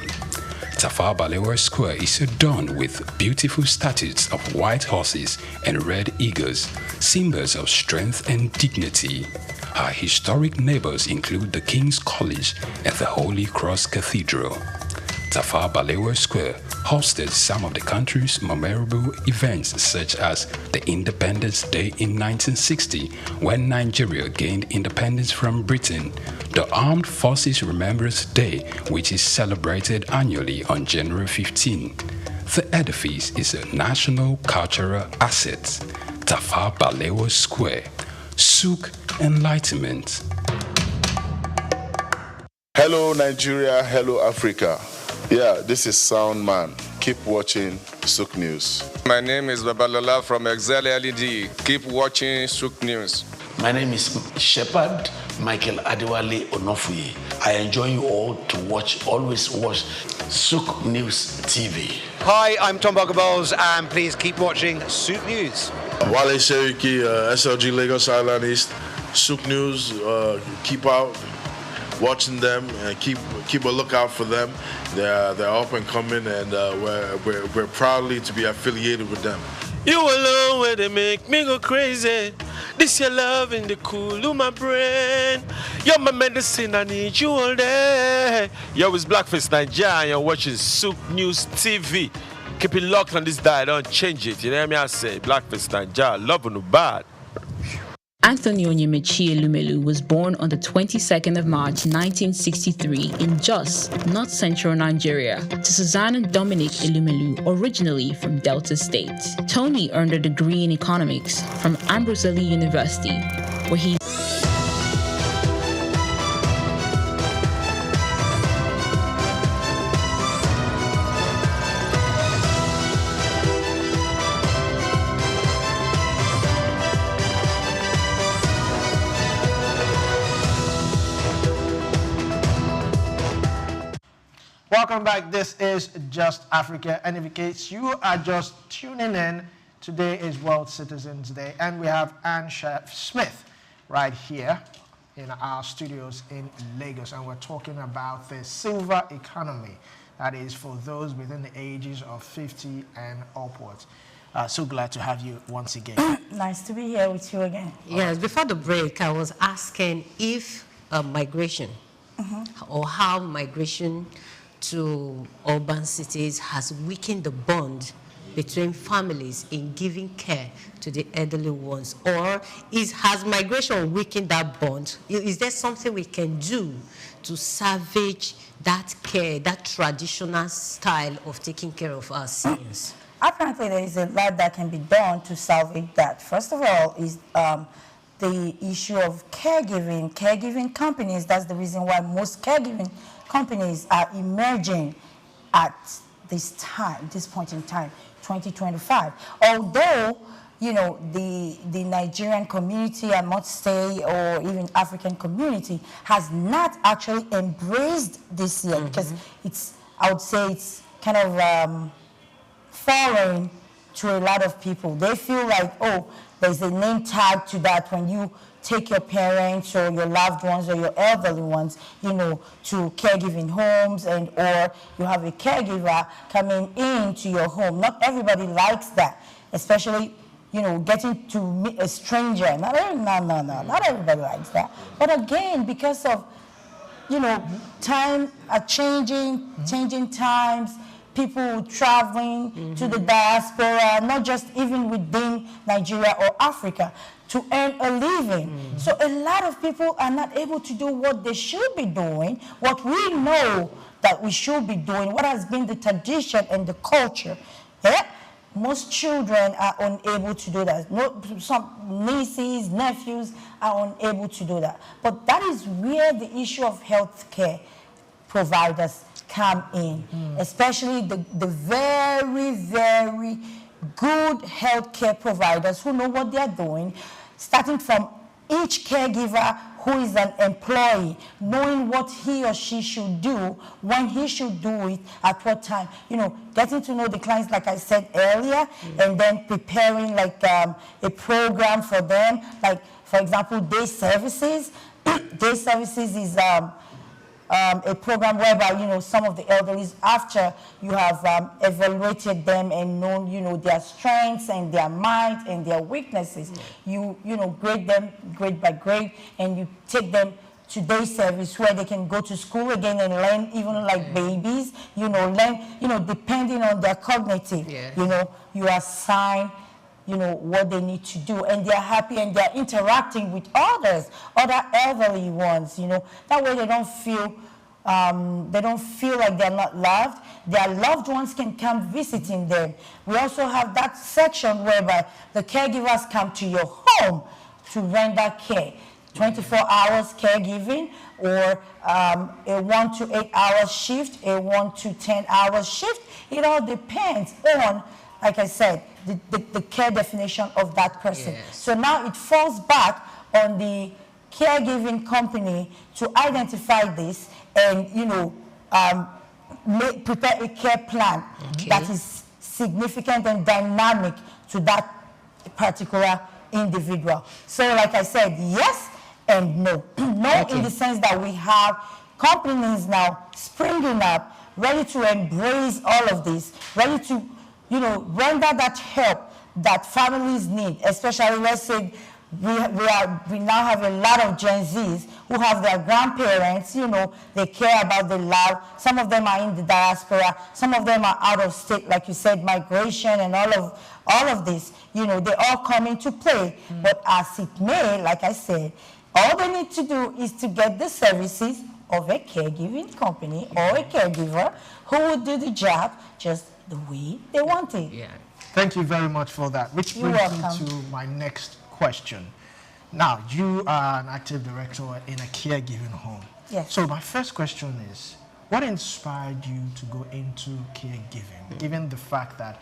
Tafawa Balewa Square is adorned with beautiful statues of white horses and red eagles, symbols of strength and dignity. Our historic neighbors include the King's College and the Holy Cross Cathedral. Tafawa Balewa Square hosted some of the country's memorable events such as the Independence Day in 1960 when Nigeria gained independence from Britain, the Armed Forces Remembrance Day which is celebrated annually on January 15. The edifice is a national cultural asset. Tafawa Balewa Square. Souk Enlightenment. Hello Nigeria, hello Africa. Yeah, this is Sound Man. Keep watching Souk News. My name is Babalola from Excel LED. Keep watching Souk News. My name is Shepherd Michael Adewale Onofuye. I enjoy you all to always watch Souk News TV. Hi, I'm Tom Boggaballs, and please keep watching Souk News. Wale Seriki, SLG Lagos Island East. Souk News, keep out watching them and keep a lookout for them. They're up and coming, and we're proudly to be affiliated with them. You alone where they make me go crazy. This your love in the cool of my brain. You're my medicine, I need you all day. Yo, it's Blackface Nigeria and you're watching Souk News TV. Keep it locked on this dial, don't change it. You know what I say? Blackface Nigeria, love no bad. Anthony Onyemachi Elumelu was born on the 22nd of March 1963 in Jos, North Central Nigeria, to Susanna Dominic Elumelu, originally from Delta State. Tony earned a degree in economics from Ambrose Ali University, where he Welcome back. This is Just Africa, and in case you are just tuning in, today is World Citizens Day, and we have Anne Smith right here in our studios in Lagos, and we're talking about the silver economy, that is for those within the ages of 50 and upwards. So glad to have you once again. Nice to be here with you again. Yes, before the break, I was asking if migration or how migration to urban cities has weakened the bond between families in giving care to the elderly ones, or has migration weakened that bond? Is there something we can do to salvage that care, that traditional style of taking care of our seniors? Apparently, there is a lot that can be done to salvage that. First of all, is the issue of caregiving. Caregiving companies, that's the reason why most caregiving companies are emerging at this point in time, 2025. Although, you know, the Nigerian community, I must say, or even African community, has not actually embraced this yet, because I would say it's kind of foreign to a lot of people. They feel like, oh, there's a name tag to that when you take your parents or your loved ones or your elderly ones, you know, to caregiving homes, and or you have a caregiver coming into your home. Not everybody likes that. especially, getting to meet a stranger. Not everybody likes that. But again, because of, time are changing times, people traveling to the diaspora, not just even within Nigeria or Africa, to earn a living. So a lot of people are not able to do what they should be doing, what we know that we should be doing, what has been the tradition and the culture. Yeah? Most children are unable to do that. Some nieces, nephews are unable to do that. But that is where the issue of healthcare providers come in, especially the very, very good healthcare providers who know what they're doing, starting from each caregiver who is an employee, knowing what he or she should do, when he should do it, at what time. Getting to know the clients, like I said earlier, and then preparing like a program for them, like, for example, day services. Day services is a program whereby, some of the elderly, after you have evaluated them and known, their strengths and their might and their weaknesses, you grade them grade by grade, and you take them to day service where they can go to school again and learn, even like babies, learn, depending on their cognitive, you assign what they need to do, and they're happy and they're interacting with other elderly ones, that way they don't feel like they're not loved. Their loved ones can come visiting them. We also have that section whereby the caregivers come to your home to render care, 24 hours caregiving, or a 1 to 8 hour shift, a 1 to 10 hour shift. It all depends on, like I said, the care definition of that person. Yes. So now it falls back on the caregiving company to identify this and, prepare a care plan that is significant and dynamic to that particular individual. So like I said, yes and no. No in the sense that we have companies now springing up, ready to embrace all of this, ready to render that help that families need, especially, let's say, we now have a lot of Gen Zs who have their grandparents, they care about the love. Some of them are in the diaspora, some of them are out of state, like you said, migration and all of this, they all come into play. But as it may, like I said, all they need to do is to get the services of a caregiving company or a caregiver who would do the job just the way they want it. Yeah. Thank you very much for that, which brings me to my next question. Now, you are an active director in a caregiving home. Yes. So my first question is, what inspired you to go into caregiving, given the fact that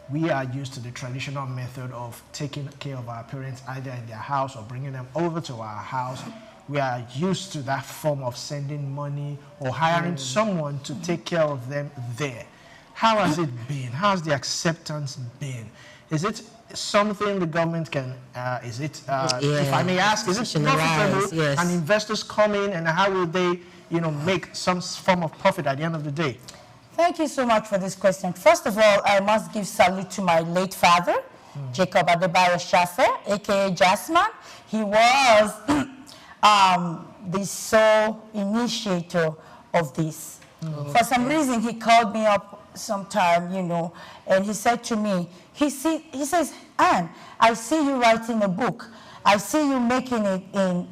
we are used to the traditional method of taking care of our parents either in their house or bringing them over to our house? We are used to that form of sending money or hiring someone to take care of them there. How has it been? How has the acceptance been? Is it something the government can, if I may ask, is it profitable? Yes. And investors come in, and how will they, make some form of profit at the end of the day? Thank you so much for this question. First of all, I must give salute to my late father, Jacob Adebayo Shafe, aka Jasmine. He was the sole initiator of this. For some reason, he called me up sometime, and he said to me, he says, Anne, I see you writing a book. I see you making it in,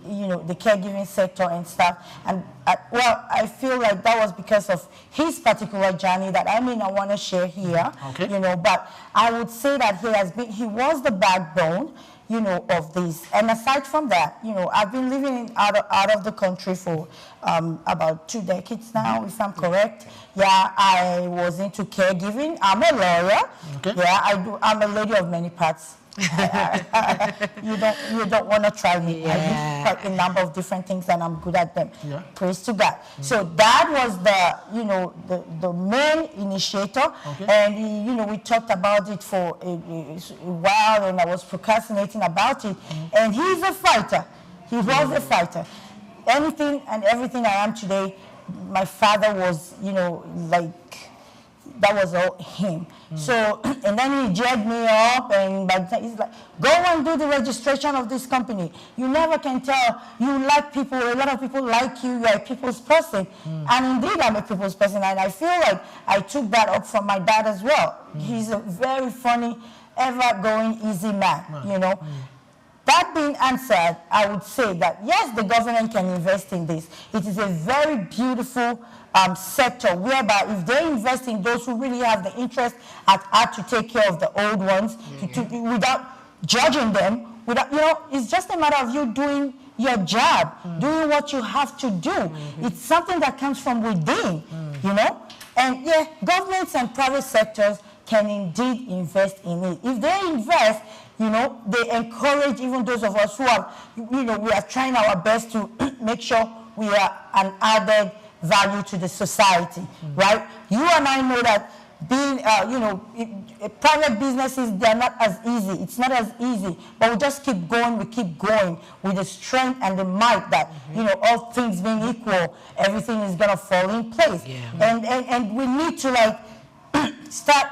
the caregiving sector and stuff. And I feel like that was because of his particular journey that I may not want to share here, but I would say that he was the backbone, of this. And aside from that, I've been living out of the country for about 2 decades now, if I'm correct. Yeah, I was into caregiving. I'm a lawyer. Yeah, I'm a lady of many parts. You don't want to try me. I do quite a number of different things, and I'm good at them. Praise to God. So that was the main initiator, and we talked about it for a while, and I was procrastinating about it. And he's a fighter. He was a fighter. Anything and everything I am today, my father was, that was all him. So, and then he jacked me up, and by the time he's like, go and do the registration of this company. You never can tell. You like people, a lot of people like you, you're a people's person. And indeed, I'm a people's person, and I feel like I took that up from my dad as well. He's a very funny, ever-going, easy man, you know. That being answered, I would say that, yes, the government can invest in this. It is a very beautiful sector whereby if they invest in those who really have the interest at heart to take care of the old ones, without judging them, without, you know, it's just a matter of you doing your job, doing what you have to do. It's something that comes from within, you know? And yeah, governments and private sectors can indeed invest in it. If they invest, you know, they encourage even those of us who are, you know, we are trying our best to make sure we are an added value to the society, right? You and I know that being, you know, private businesses, they're not as easy. It's not as easy, but we just keep going. We keep going with the strength and the might that, you know, all things being equal, everything is going to fall in place. And we need to, like, start,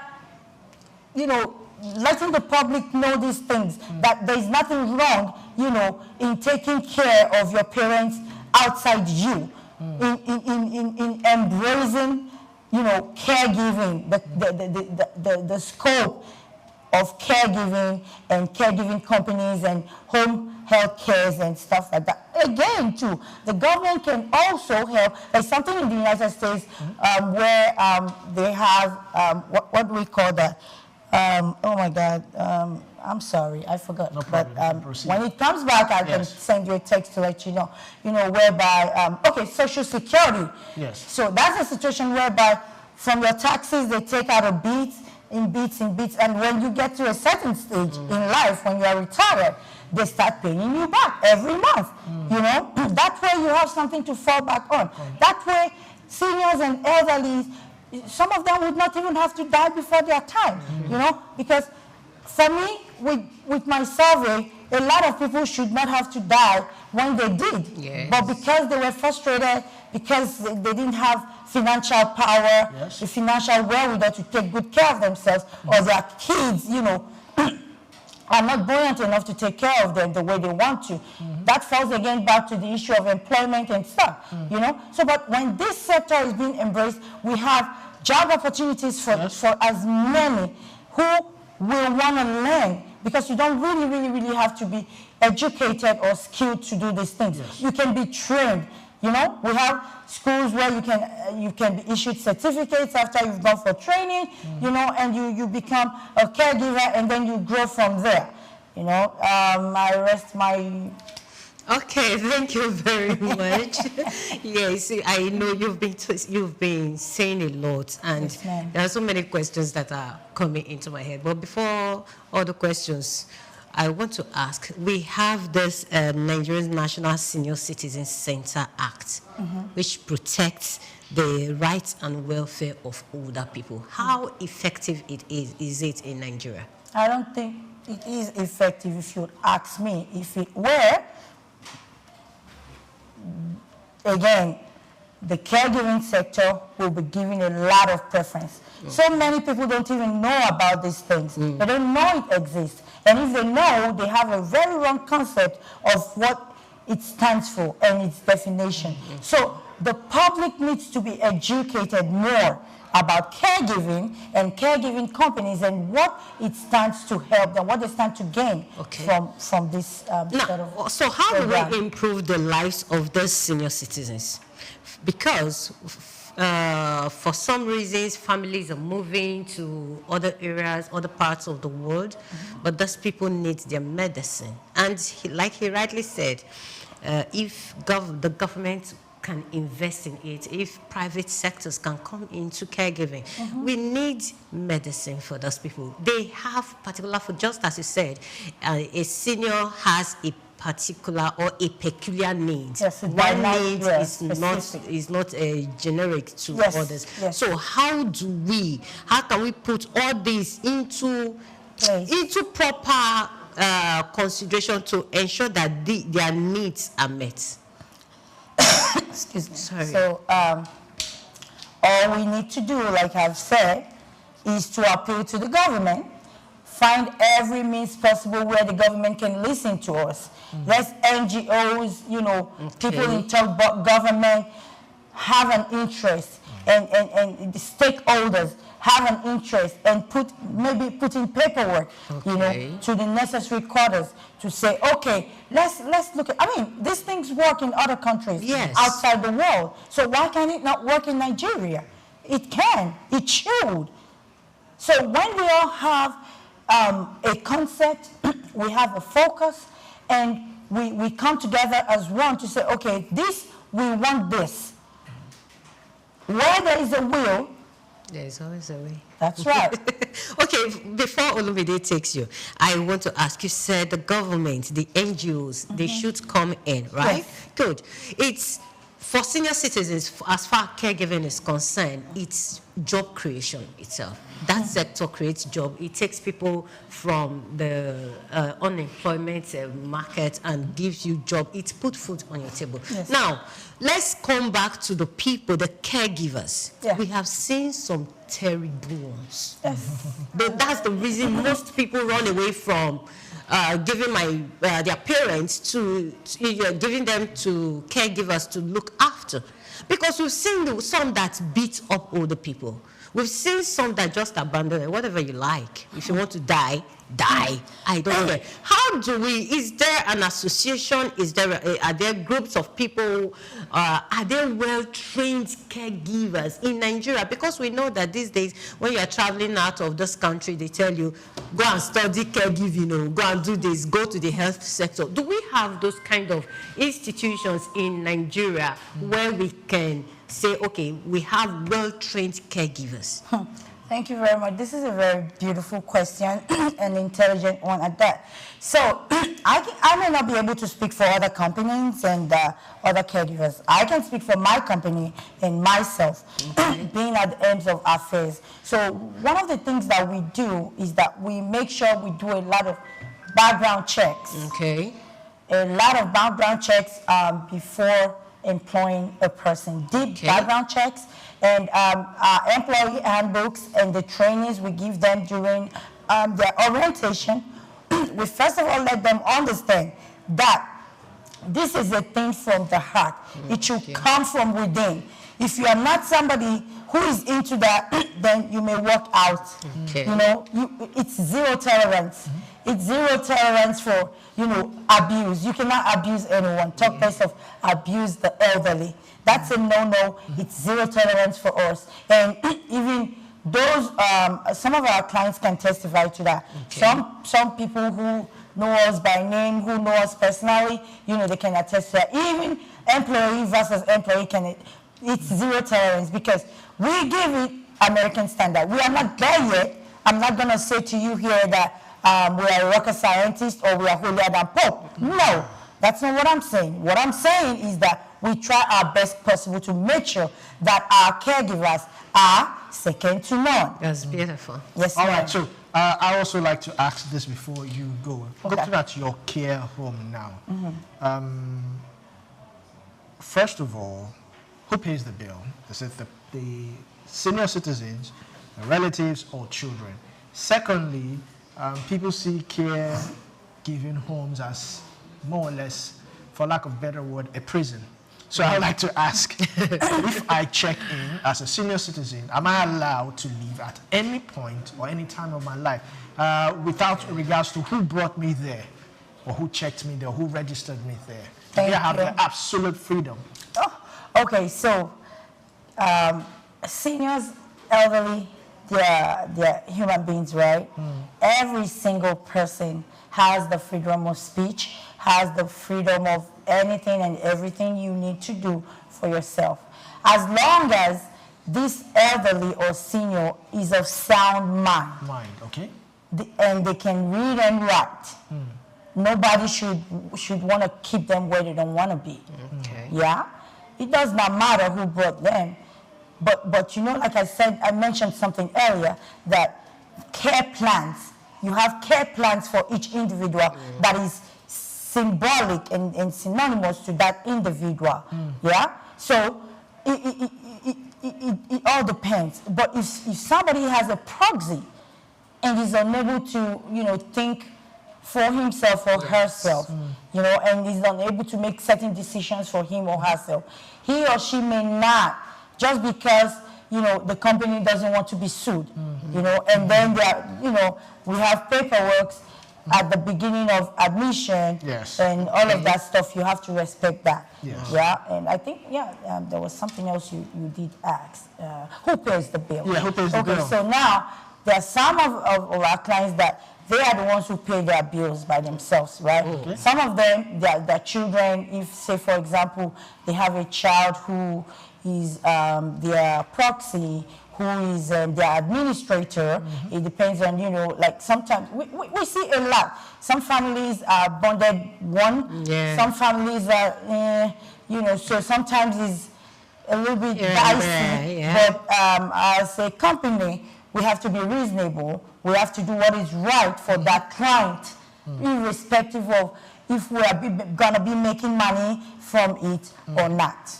you know, letting the public know these things, that there's nothing wrong, you know, in taking care of your parents outside you, in embracing, you know, caregiving, the scope of caregiving and caregiving companies and home health cares and stuff like that. Again, too, the government can also help. There's something in the United States where they have, what do we call that? Oh my God, I'm sorry, I forgot. No problem. But when it comes back, I can send you a text to let you know, whereby, okay, Social Security. Yes. So that's a situation whereby from your taxes, they take out a bit, in bits, and when you get to a certain stage in life, when you are retired, they start paying you back every month, you know? That way you have something to fall back on. That way, seniors and elderly, some of them would not even have to die before their time, you know, because for me, with my survey, a lot of people should not have to die when they did. Yes. But because they were frustrated, because they didn't have financial power, the financial wherewithal to take good care of themselves, or their kids, you know, are not buoyant enough to take care of them the way they want to. That falls again back to the issue of employment and stuff, you know. So, but when this sector is being embraced, we have job opportunities for as many who will want to learn, because you don't really have to be educated or skilled to do these things. You can be trained. You know, we have schools where you can be issued certificates after you've gone for training, you know, and you become a caregiver, and then you grow from there. You know, I rest my... Okay, thank you very much. Yes, I know you've been saying a lot, and there are so many questions that are coming into my head. But before all the questions, I want to ask, we have this Nigerian National Senior Citizens Center Act, which protects the rights and welfare of older people. How effective is it in Nigeria? I don't think it is effective, if you would ask me. If it were, again, the caregiving sector will be given a lot of preference. So many people don't even know about these things. They don't know it exists. And if they know, they have a very wrong concept of what it stands for and its definition. So the public needs to be educated more about caregiving and caregiving companies and what it stands to help them, what they stand to gain from this sort of So how program. do we improve the lives of those senior citizens? Because for some reasons, families are moving to other areas, other parts of the world, but those people need their medicine. And like he rightly said, if the government can invest in it, if private sectors can come into caregiving, we need medicine for those people. They have particular, for just as you said, a senior has a particular or a peculiar need. One need is not a generic to others. So how can we put all this into proper consideration to ensure that their needs are met? Excuse me. Sorry. So all we need to do, like I've said, is to appeal to the government, find every means possible where the government can listen to us. Let's NGOs, you know, people in top government have an interest, and the stakeholders have an interest, and maybe put in paperwork, you know, to the necessary quarters to say, okay, let's look at. I mean, these things work in other countries outside the world. So why can it not work in Nigeria? It can. It should. So when we all have a concept, we have a focus, and we come together as one to say, okay, we want this. Where there is a will, there is always a way. That's right. Okay, before Olumide takes you, I want to ask, you said the government, the NGOs, they should come in, right? Yes. Good. It's for senior citizens, as far as caregiving is concerned, it's job creation itself. That sector creates job. It takes people from the unemployment market and gives you job. It puts food on your table. Yes. Now, let's come back to the people, the caregivers. Yeah. We have seen some terrible ones. Yes. That's the reason most people run away from giving their parents to giving them to caregivers to look after, because we've seen some that beat up older people. We've seen some that just abandon it. Whatever you like. If you want to die, die. I don't care. How do we? Is there an association? Are there groups of people? Are there well-trained caregivers in Nigeria? Because we know that these days, when you are traveling out of this country, they tell you, go and study caregiving, or go and do this, go to the health sector. Do we have those kind of institutions in Nigeria where we can say, okay, we have well-trained caregivers? Thank you very much. This is a very beautiful question, an intelligent one at that. So I may not be able to speak for other companies and other caregivers. I can speak for my company and myself, being at the ends of affairs. So one of the things that we do is that we make sure we do a lot of background checks. Okay. A lot of background checks before employing a person. Deep background checks, and our employee handbooks and the trainings we give them during their orientation. We first of all let them understand that this is a thing from the heart. It should come from within. If you are not somebody who is into that, then you may walk out. You know, it's zero tolerance. It's zero tolerance for, abuse. You cannot abuse anyone. Talk less of abuse the elderly. That's a no-no. It's zero tolerance for us. And even those, some of our clients can testify to that. Some people who know us by name, who know us personally, they can attest to that. Even employee versus employee it's zero tolerance, because we give it American standard. We are not there yet. I'm not going to say to you here that we are rocket scientists or we are holier than Pope. No, that's not what I'm saying. What I'm saying is that we try our best possible to make sure that our caregivers are second to none. That's beautiful. Yes, all right, so I also like to ask this before you go. Looking at your care home now, first of all, who pays the bill? Is it the senior citizens, the relatives, or children? Secondly, people see care-giving homes as more or less, for lack of a better word, a prison. So I'd like to ask, if I check in as a senior citizen, am I allowed to leave at any point or any time of my life without regards to who brought me there, or who checked me there, who registered me there? Do I have the absolute freedom? Okay, so seniors, elderly, they're human beings, right? Every single person has the freedom of speech, has the freedom of anything and everything you need to do for yourself. As long as this elderly or senior is of sound mind. Okay. And they can read and write. Nobody should want to keep them where they don't want to be. Okay. Yeah? It does not matter who brought them. But like I said, I mentioned something earlier, that care plans, you have care plans for each individual that is symbolic and synonymous to that individual. Yeah? So it all depends. But if somebody has a proxy and is unable to, think for himself or herself, and is unable to make certain decisions for him or herself, he or she may not, just because, the company doesn't want to be sued, and then we have paperwork at the beginning of admission, and all of that stuff. You have to respect that. Yeah, and I think, there was something else you did ask. Who pays the bill? Yeah, who pays the bill? Okay, so now there are some of our clients that they are the ones who pay their bills by themselves, right? Okay. Some of them, their children, if, say, for example, they have a child who is their proxy, who is their administrator. It depends on, like sometimes, we see a lot. Some families are bonded one. Some families are, so sometimes it's a little bit dicey. But as a company, we have to be reasonable. We have to do what is right for that client, irrespective of if we are going to be making money from it or not.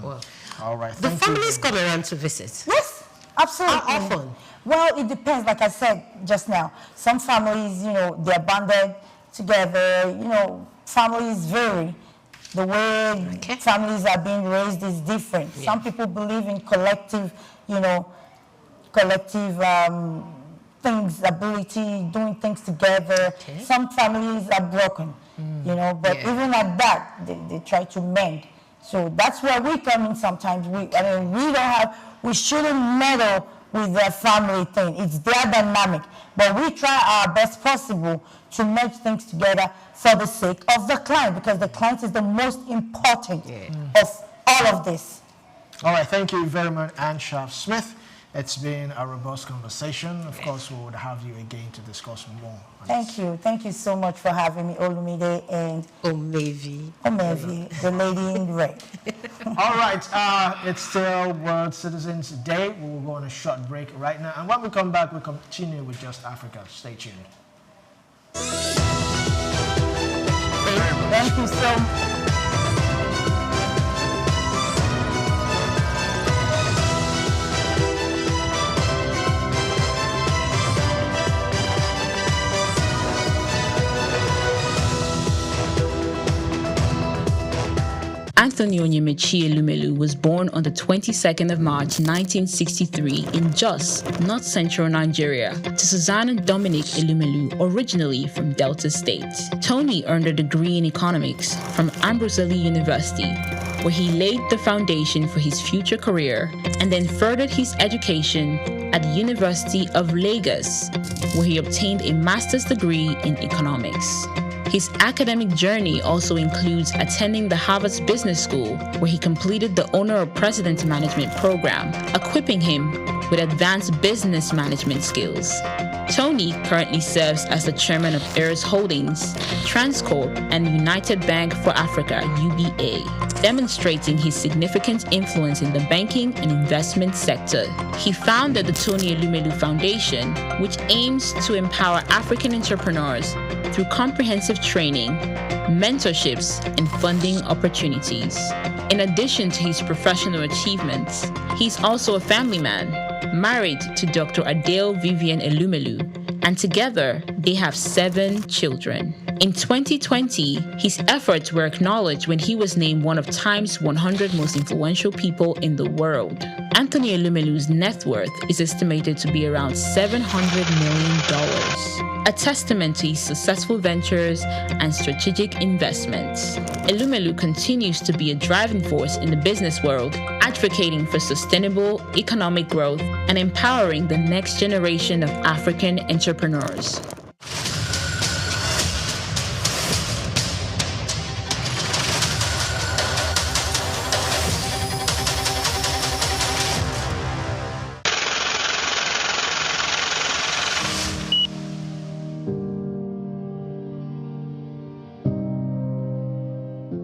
Well, all right. The families come around to visit. Yes, absolutely. How often? Well, it depends. Like I said just now, some families, they're bonded together. Families vary. The way families are being raised is different. Some people believe in collective, things, ability, doing things together. Some families are broken, but even at that, they try to mend. So that's where we come in sometimes. We shouldn't meddle with their family thing. It's their dynamic. But we try our best possible to merge things together for the sake of the client, because the client is the most important of all of this. All right, thank you very much, Anne Sharp-Smith. It's been a robust conversation. Of course, we would have you again to discuss more. Thank you. Thank you so much for having me, Olumide and Omevi, the lady in red. All right, it's still World Citizens Day. We will go on a short break right now. And when we come back, we'll continue with Just Africa. Stay tuned. Thank you so much. Anthony Onyemaechi Elumelu was born on the 22nd of March 1963 in Jos, North Central Nigeria, to Susanna Dominic Elumelu, originally from Delta State. Tony earned a degree in economics from Ambrose University, where he laid the foundation for his future career, and then furthered his education at the University of Lagos, where he obtained a master's degree in economics. His academic journey also includes attending the Harvard Business School, where he completed the Owner of President Management program, equipping him with advanced business management skills. Tony currently serves as the chairman of Heirs Holdings, Transcorp, and United Bank for Africa, UBA, demonstrating his significant influence in the banking and investment sector. He founded the Tony Elumelu Foundation, which aims to empower African entrepreneurs through comprehensive training, mentorships, and funding opportunities. In addition to his professional achievements, he's also a family man, married to Dr. Adele Vivian Elumelu, and together they have 7 children. In 2020, his efforts were acknowledged when he was named one of Time's 100 most influential people in the world. Anthony Elumelu's net worth is estimated to be around $700 million, a testament to his successful ventures and strategic investments. Elumelu continues to be a driving force in the business world, advocating for sustainable economic growth and empowering the next generation of African entrepreneurs.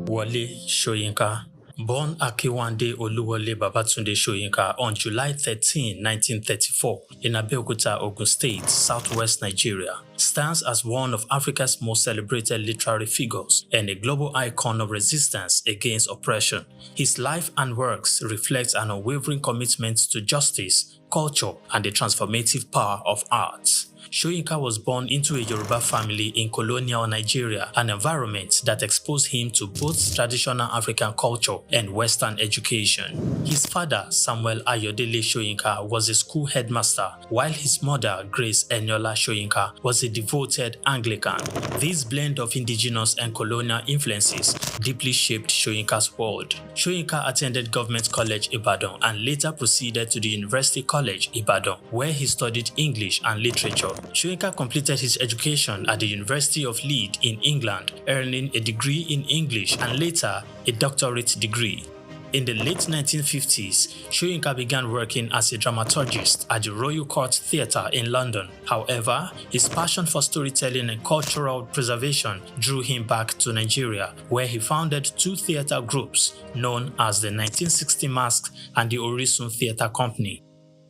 Wole Soyinka, born Akiwande Oluwole Babatunde Soyinka on July 13, 1934, in Abeokuta, Ogun State, southwest Nigeria, stands as one of Africa's most celebrated literary figures and a global icon of resistance against oppression. His life and works reflect an unwavering commitment to justice, culture, and the transformative power of arts. Soyinka was born into a Yoruba family in colonial Nigeria, an environment that exposed him to both traditional African culture and Western education. His father, Samuel Ayodele Soyinka, was a school headmaster, while his mother, Grace Eniola Soyinka, was a devoted Anglican. This blend of indigenous and colonial influences deeply shaped Soyinka's world. Soyinka attended Government College Ibadan and later proceeded to the University College Ibadan, where he studied English and literature. Soyinka completed his education at the University of Leeds in England, earning a degree in English and later a doctorate degree. In the late 1950s, Soyinka began working as a dramaturgist at the Royal Court Theatre in London. However, his passion for storytelling and cultural preservation drew him back to Nigeria, where he founded two theatre groups known as the 1960 Masks and the Orisun Theatre Company.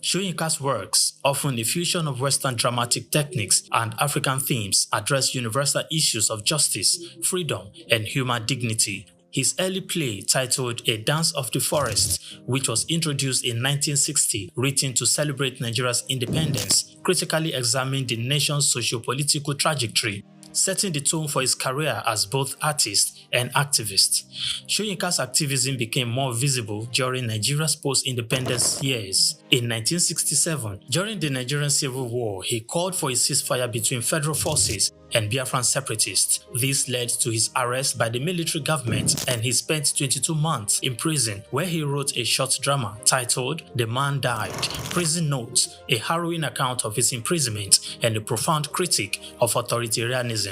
Soyinka's works, often a fusion of Western dramatic techniques and African themes, address universal issues of justice, freedom, and human dignity. His early play, titled A Dance of the Forest, which was introduced in 1960, written to celebrate Nigeria's independence, critically examined the nation's socio-political trajectory, setting the tone for his career as both artist and activist. Soyinka's activism became more visible during Nigeria's post-independence years. In 1967, during the Nigerian Civil War, he called for a ceasefire between federal forces and Biafran separatists. This led to his arrest by the military government, and he spent 22 months in prison, where he wrote a short drama titled The Man Died, Prison Notes, a harrowing account of his imprisonment and a profound critique of authoritarianism.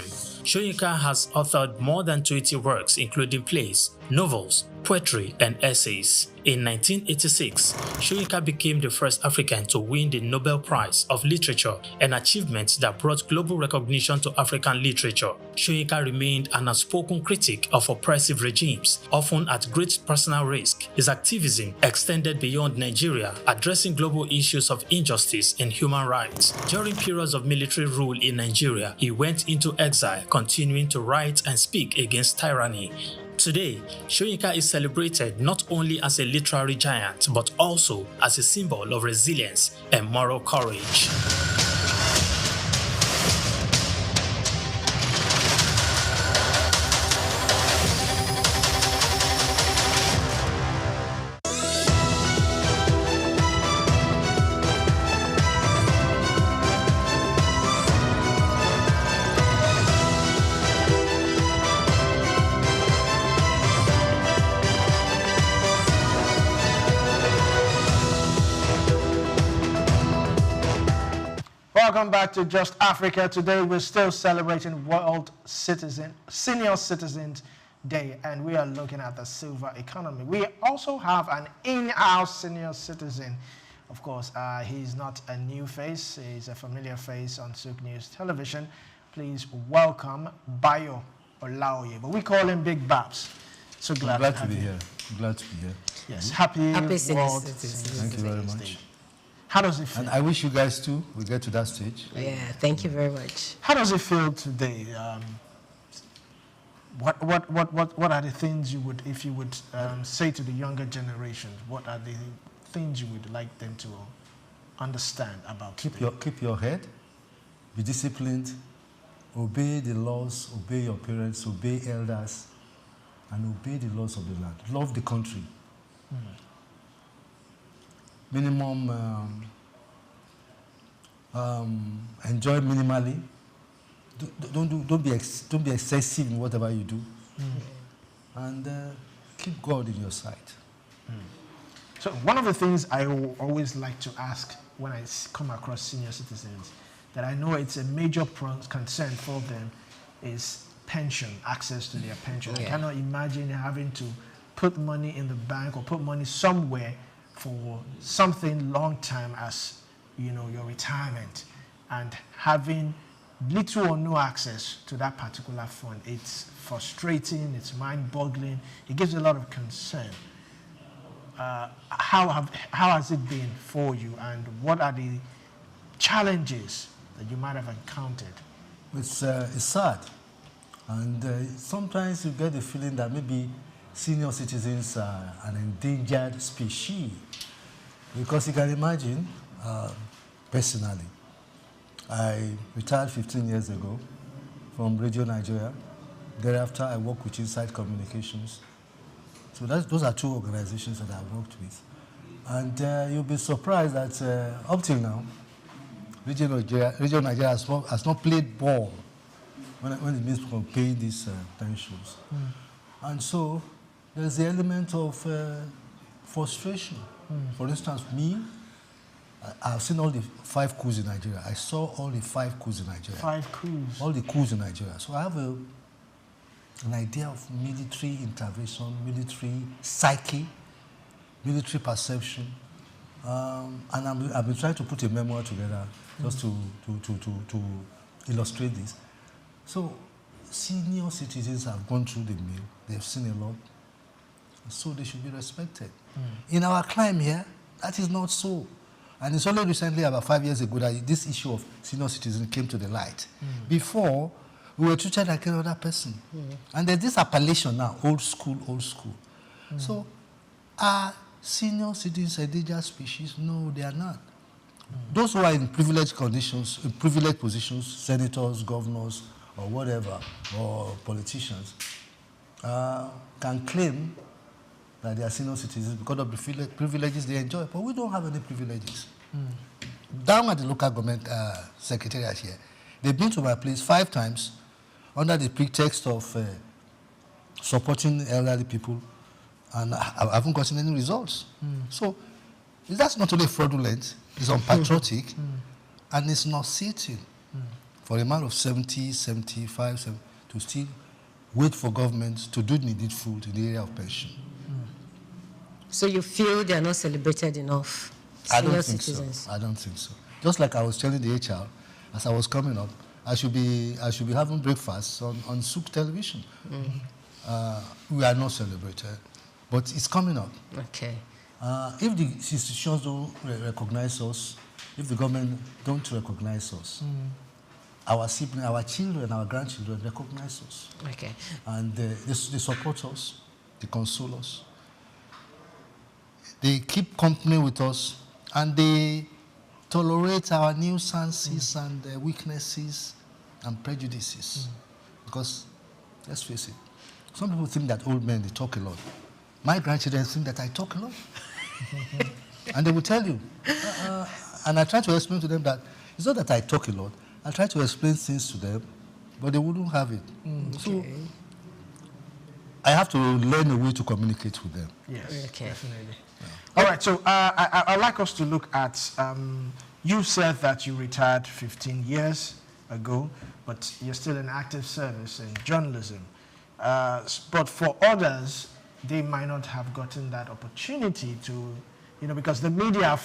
Soyinka has authored more than 20 works, including plays, novels, poetry, and essays. In 1986, Soyinka became the first African to win the Nobel Prize of Literature, an achievement that brought global recognition to African literature. Soyinka remained an outspoken critic of oppressive regimes, often at great personal risk. His activism extended beyond Nigeria, addressing global issues of injustice and human rights. During periods of military rule in Nigeria, he went into exile, continuing to write and speak against tyranny. Today, Soyinka is celebrated not only as a literary giant, but also as a symbol of resilience and moral courage. Welcome back to Just Africa. Today we're still celebrating Senior Citizens Day, and we are looking at the silver economy. We also have an in-house senior citizen. Of course, he's not a new face. He's a familiar face on Souk News Television. Please welcome Bayo Olaoye, but we call him Big Babs. So glad to be here. Glad to be here. Yes, happy Senior World Citizens. Thank you very much. How does it feel? And I wish you guys too will get to that stage. Yeah, thank you very much. How does it feel today? What are the things you would, if you would say to the younger generation, what are the things you would like them to understand about Keep your head, be disciplined, obey the laws, obey your parents, obey elders, and obey the laws of the land. Love the country. Minimum, enjoy minimally. Don't be excessive in whatever you do, and keep God in your sight. So one of the things I always like to ask when I come across senior citizens, that I know it's a major concern for them, is pension, access to their pension. I cannot imagine having to put money in the bank or put money somewhere for something long time as, you know, your retirement, and having little or no access to that particular fund. It's frustrating, it's mind-boggling, it gives a lot of concern. How has it been for you, and what are the challenges that you might have encountered it's sad. And sometimes you get the feeling that maybe senior citizens are an endangered species. Because you can imagine, personally, I retired 15 years ago from Radio Nigeria. Thereafter, I worked with Inside Communications. So those are two organizations that I worked with. And you'll be surprised that up till now, Radio Nigeria has not played ball when it means paying these pensions. And so there's the element of frustration. For instance, me, I've seen all the 5 coups in Nigeria. I saw all the 5 coups in Nigeria. 5 coups? All the coups in Nigeria. So I have an idea of military intervention, military psyche, military perception. And I've been trying to put a memoir together just to illustrate this. So senior citizens have gone through the mill. They've seen a lot. So they should be respected. In our climb here, that is not so. And it's only recently, about 5 years ago, that this issue of senior citizens came to the light. Before, we were treated like any other person. And there's this appellation now, old school, old school. So are senior citizens endangered species? No, they are not. Those who are in privileged conditions, in privileged positions, senators, governors, or whatever, or politicians, can claim that they are senior citizens because of the privileges they enjoy. But we don't have any privileges. Down at the local government secretariat here, they've been to my place 5 times under the pretext of supporting elderly people, and I haven't gotten any results. So that's not only fraudulent, it's unpatriotic, and it's not sitting for a man of 70, 75, 70, to still wait for government to do the needful in the area of pension. So you feel they are not celebrated enough, senior citizens? So. I don't think so. Just like I was telling the HR, as I was coming up, I should be having breakfast on Souk television. We are not celebrated, but it's coming up. Okay. If the institutions don't recognize us, if the government don't recognize us, our siblings, our children, our grandchildren recognize us. Okay. And they support us, they console us. They keep company with us, and they tolerate our nuisances and weaknesses and prejudices. Because, let's face it, some people think that old men, they talk a lot. My grandchildren think that I talk a lot. And they will tell you. And I try to explain to them that it's not that I talk a lot. I try to explain things to them, but they wouldn't have it. So I have to learn a way to communicate with them. Yes, okay. Definitely. Yeah. All right, so I'd like us to look at, you said that you retired 15 years ago, but you're still in active service in journalism. But for others, they might not have gotten that opportunity to, because the media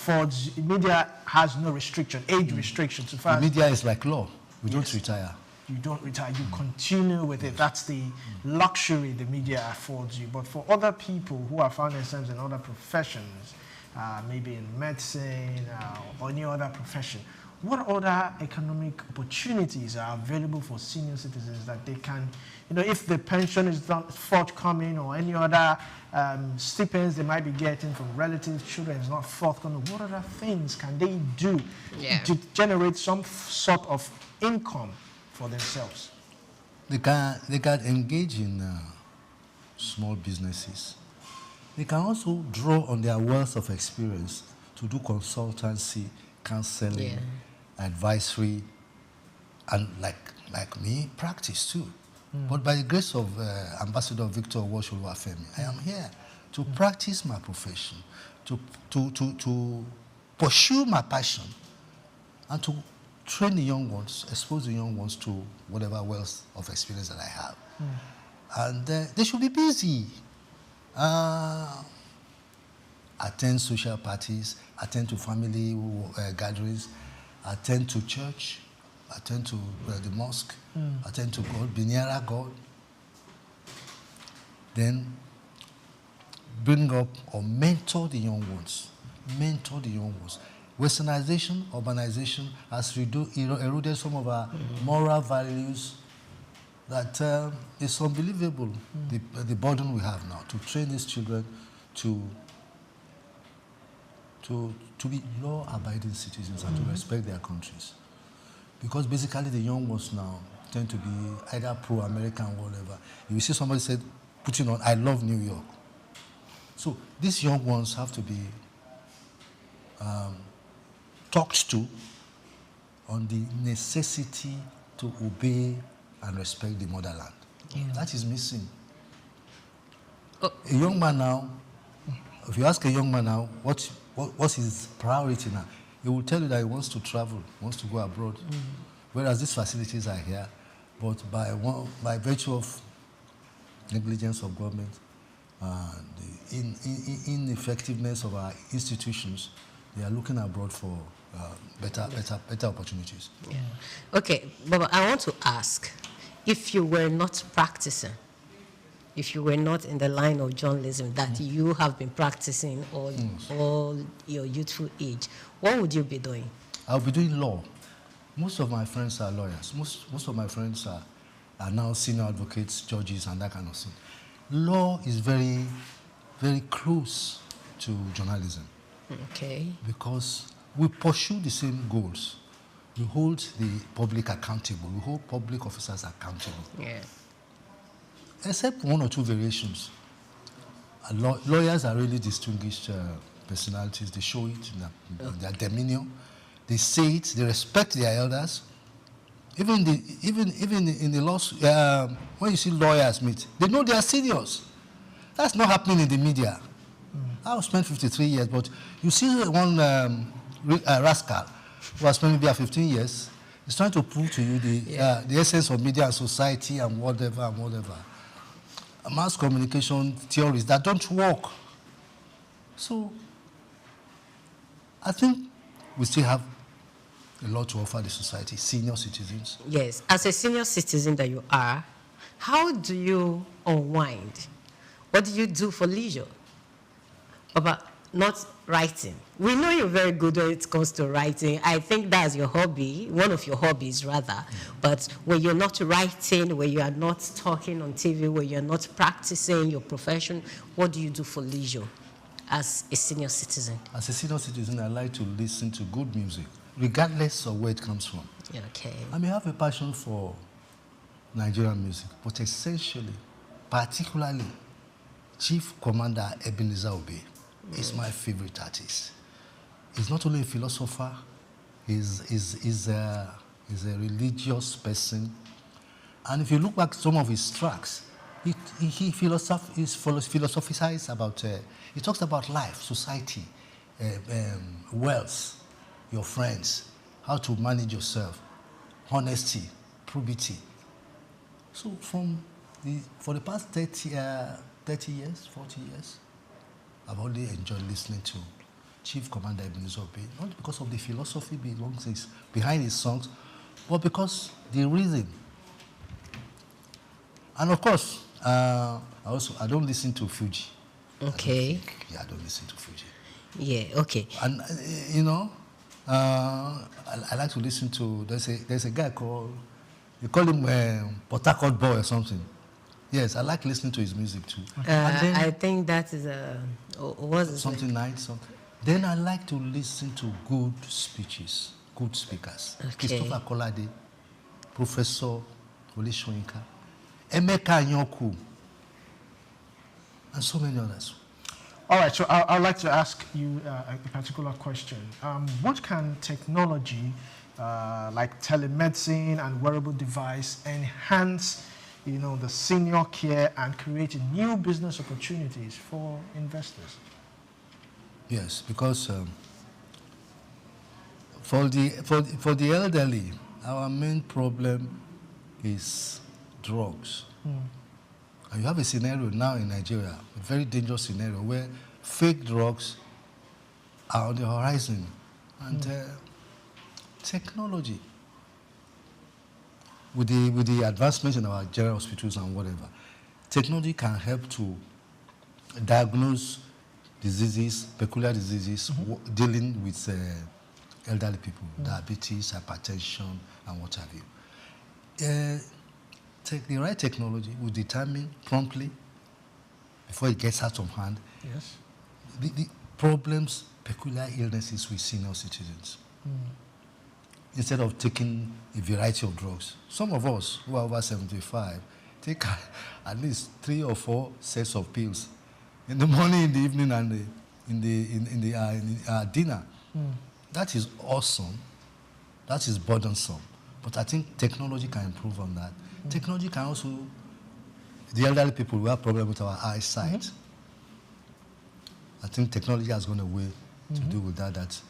has no restriction, age restriction. So far, the media is like law. We don't retire. You don't retire, you continue with it. That's the luxury the media affords you. But for other people who have found themselves in other professions, maybe in medicine or any other profession, what other economic opportunities are available for senior citizens that they can, if the pension is not forthcoming or any other stipends they might be getting from relatives, children is not forthcoming, what other things can they do to generate some sort of income for themselves? They can engage in small businesses. They can also draw on their wealth of experience to do consultancy, counseling, advisory, and like me, practice too. But by the grace of Ambassador Victor Owosoluwafemi, I am here to practice my profession, to pursue my passion, and to train the young ones, expose the young ones to whatever wealth of experience that I have. And they should be busy. Attend social parties, attend to family gatherings, attend to church, attend to the mosque, attend to God, be nearer God. Then bring up or mentor the young ones. Mentor the young ones. Westernization, urbanization has eroded some of our moral values that it's unbelievable, the burden we have now to train these children to be law-abiding citizens and to respect their countries. Because basically the young ones now tend to be either pro-American or whatever. You see somebody said, putting on, I love New York. So these young ones have to be talked to on the necessity to obey and respect the motherland. Yeah. That is missing. A young man now, if you ask a young man now, what's his priority now? He will tell you that he wants to travel, wants to go abroad. Whereas these facilities are here, but by virtue of negligence of government and the ineffectiveness of our institutions, they are looking abroad for better opportunities. Yeah. Okay, but I want to ask, if you were not practicing, if you were not in the line of journalism that you have been practicing all your youthful age, what would you be doing? I'll be doing law. Most of my friends are lawyers. Most of my friends are now senior advocates, judges, and that kind of thing. Law is very, very close to journalism. Okay. Because we pursue the same goals. We hold the public accountable. We hold public officers accountable. Yeah. Except one or two variations. Lawyers are really distinguished personalities. They show it in their demeanor. They say it. They respect their elders. Even in the law, when you see lawyers meet, they know they are seniors. That's not happening in the media. I've spent 53 years, but you see one rascal who has spent maybe 15 years, is trying to prove to you the essence of media and society and whatever. Mass communication theories that don't work. So I think we still have a lot to offer the society, senior citizens. Yes, as a senior citizen that you are, how do you unwind? What do you do for leisure? About not writing. We know you're very good when it comes to writing. I think that's your hobby, one of your hobbies rather. But when you're not writing, when you are not talking on TV, when you're not practicing your profession, what do you do for leisure as a senior citizen? As a senior citizen, I like to listen to good music, regardless of where it comes from. Okay. I may have a passion for Nigerian music, but essentially, particularly, Chief Commander Ebenezer Obey is my favorite artist. He's not only a philosopher, he's a religious person. And if you look back at some of his tracks, he philosophizes about, he talks about life, society, wealth, your friends, how to manage yourself, honesty, probity. So for the past 30 years, 40 years, I've only enjoyed listening to Chief Commander Ebenezer Obey, not because of the philosophy behind his songs, but because the rhythm. And of course, I don't listen to Fuji. Okay. I don't listen to Fuji. Yeah, okay. And, I like to listen to, there's a guy called, you call him Port Harcourt Boy or something. Yes, I like listening to his music too. I think that is something nice. Then I like to listen to good speeches, good speakers. Okay. Christopher Kolade, Professor Olishoyinka, Emeka Anyoku, and so many others. All right, so I'd like to ask you a particular question. What can technology, like telemedicine and wearable device, enhance the senior care and create new business opportunities for investors? Yes, because for the elderly, our main problem is drugs. And you have a scenario now in Nigeria, a very dangerous scenario, where fake drugs are on the horizon. And technology, with the advancements in our general hospitals and whatever, technology can help to diagnose diseases, peculiar diseases, dealing with elderly people, diabetes, hypertension, and what have you. The right technology will determine promptly, before it gets out of hand, the problems, peculiar illnesses with senior citizens. Instead of taking a variety of drugs. Some of us who are over 75 take at least 3 or 4 sets of pills in the morning, in the evening, and in the dinner. That is awesome. That is burdensome. But I think technology can improve on that. Technology can also, the elderly people who have problems with our eyesight. I think technology has gone a way to do with that.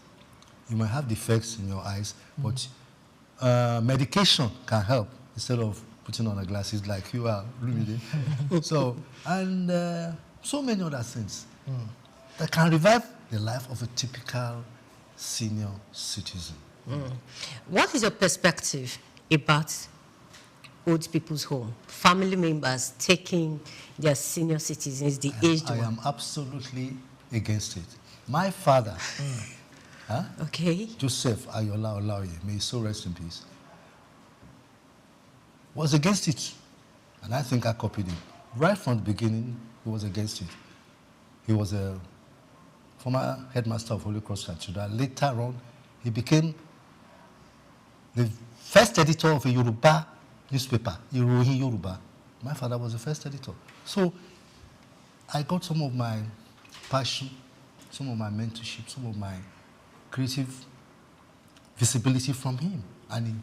You might have defects in your eyes, but medication can help instead of putting on the glasses like you are, really. So many other things that can revive the life of a typical senior citizen. What is your perspective about old people's home, family members taking their senior citizens, the aged one? I am absolutely against it. My father, Joseph Ayola Olaoye, may he so rest in peace, was against it. And I think I copied him. Right from the beginning, he was against it. He was a former headmaster of Holy Cross Cathedral. Later on, he became the first editor of a Yoruba newspaper, Irohin Yoruba. My father was the first editor. So I got some of my passion, some of my mentorship, some of my creative visibility from him. And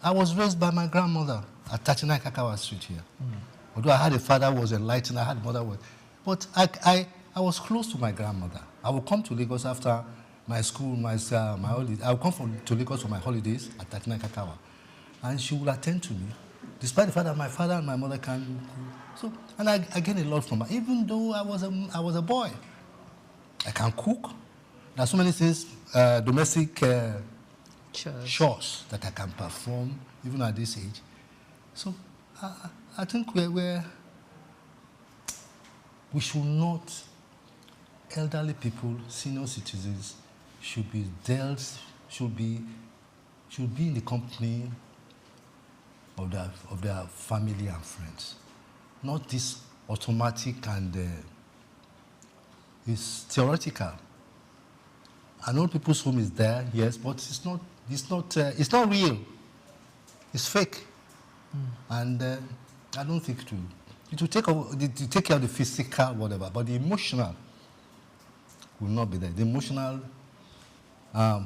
I was raised by my grandmother at 39 Kakawa Street here. Although I had a father who was enlightened, I had a mother who was, but I was close to my grandmother. I would come to Lagos after my school, my holidays. I would come to Lagos for my holidays at 39 Kakawa. And she would attend to me, despite the fact that my father and my mother can. So, and I gained a lot from her, even though I was a boy. I can cook. There are so many things, domestic chores that I can perform, even at this age. So I think we should not, elderly people, senior citizens, should be in the company of their family and friends. Not this automatic and it's theoretical. I know people's home is there, yes, but it's not real. It's fake. And I don't think it will take care of the physical, whatever, but the emotional will not be there. The emotional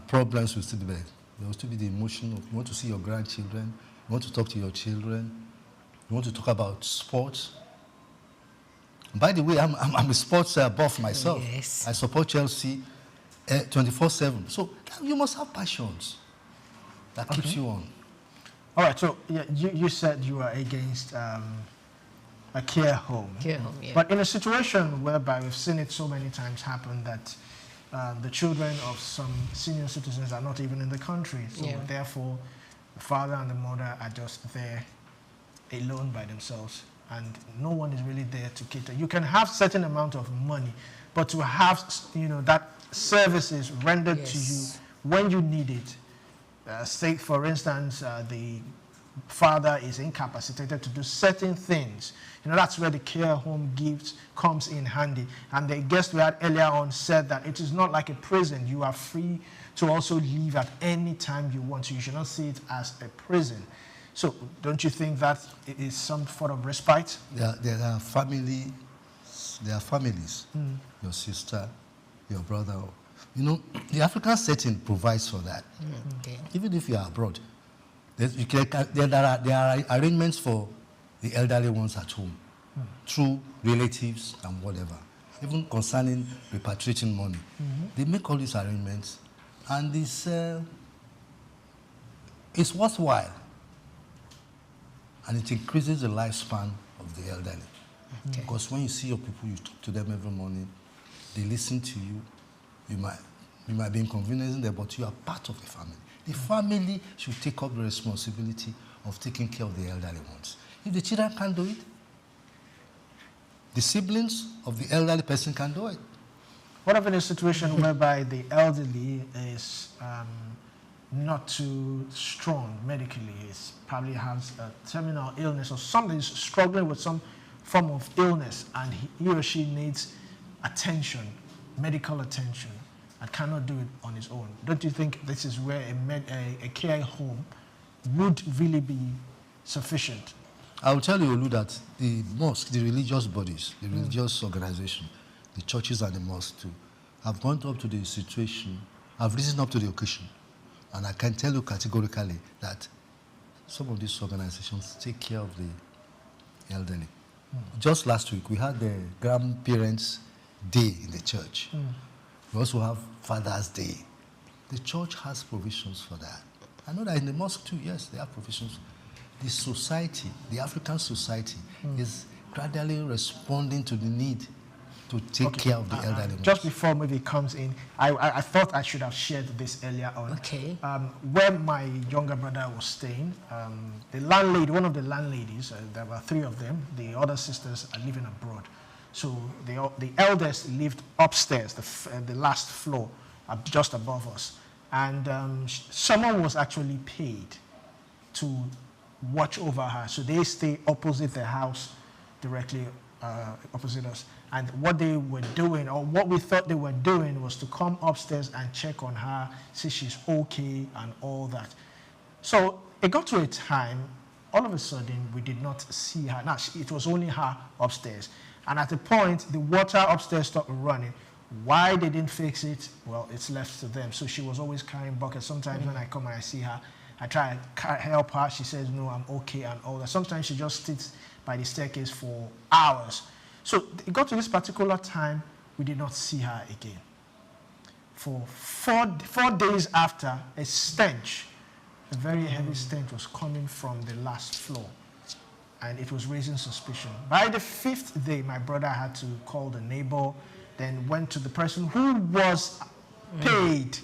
problems will still be there. There will still be the emotional. You want to see your grandchildren. You want to talk to your children. You want to talk about sports. By the way, I'm a sports buff myself. Yes. I support Chelsea 24/7. So you must have passions that keeps you on. All right. So you said you are against a care home. Care home, yeah. But in a situation whereby we've seen it so many times happen that the children of some senior citizens are not even in the country. So therefore, the father and the mother are just there alone by themselves. And no one is really there to cater. You can have certain amount of money, but to have, that services rendered to you when you need it. Say, for instance, the father is incapacitated to do certain things. That's where the care home gifts comes in handy. And the guest we had earlier on said that it is not like a prison. You are free to also leave at any time you want. So you should not see it as a prison. So don't you think that it is some sort of respite? There are families. Your sister, your brother. The African setting provides for that. Okay. Even if you are abroad, there are arrangements for the elderly ones at home through relatives and whatever. Even concerning repatriating money, they make all these arrangements, and it's worthwhile. And it increases the lifespan of the elderly. Okay. Because when you see your people, you talk to them every morning, they listen to you. You might be inconveniencing them, but you are part of the family. The family should take up the responsibility of taking care of the elderly ones. If the children can't do it, the siblings of the elderly person can do it. What if in a situation whereby the elderly is not too strong medically, is probably has a terminal illness or something, is struggling with some form of illness, and he or she needs attention, medical attention, and cannot do it on his own? Don't you think this is where a care home would really be sufficient? I will tell you, Olu, that the mosque, the religious bodies, the religious organization, the churches and the mosques too, have gone up to the situation, have risen up to the occasion. And I can tell you categorically that some of these organizations take care of the elderly. Just last week, we had the Grandparents' Day in the church. We also have Father's Day. The church has provisions for that. I know that in the mosque too, yes, they have provisions. The society, the African society, is gradually responding to the need to take care of the elderly. Just before maybe it comes in, I thought I should have shared this earlier on. Okay. Where my younger brother was staying, the landlady, one of the landladies, there were 3 of them, the other sisters are living abroad. So the eldest lived upstairs, the last floor, just above us. And someone was actually paid to watch over her. So they stay opposite the house, directly opposite us. And what they were doing, or what we thought they were doing, was to come upstairs and check on her, see she's okay and all that. So it got to a time, all of a sudden, we did not see her. Now, it was only her upstairs. And at a point, the water upstairs stopped running. Why they didn't fix it, well, it's left to them. So she was always carrying buckets. Sometimes when I come and I see her, I try to help her. She says, no, I'm okay and all that. Sometimes she just sits by the staircase for hours. So it got to this particular time, we did not see her again. For 4 days after, a stench, a very heavy stench, was coming from the last floor. And it was raising suspicion. By the 5th day, my brother had to call the neighbor, then went to the person who was paid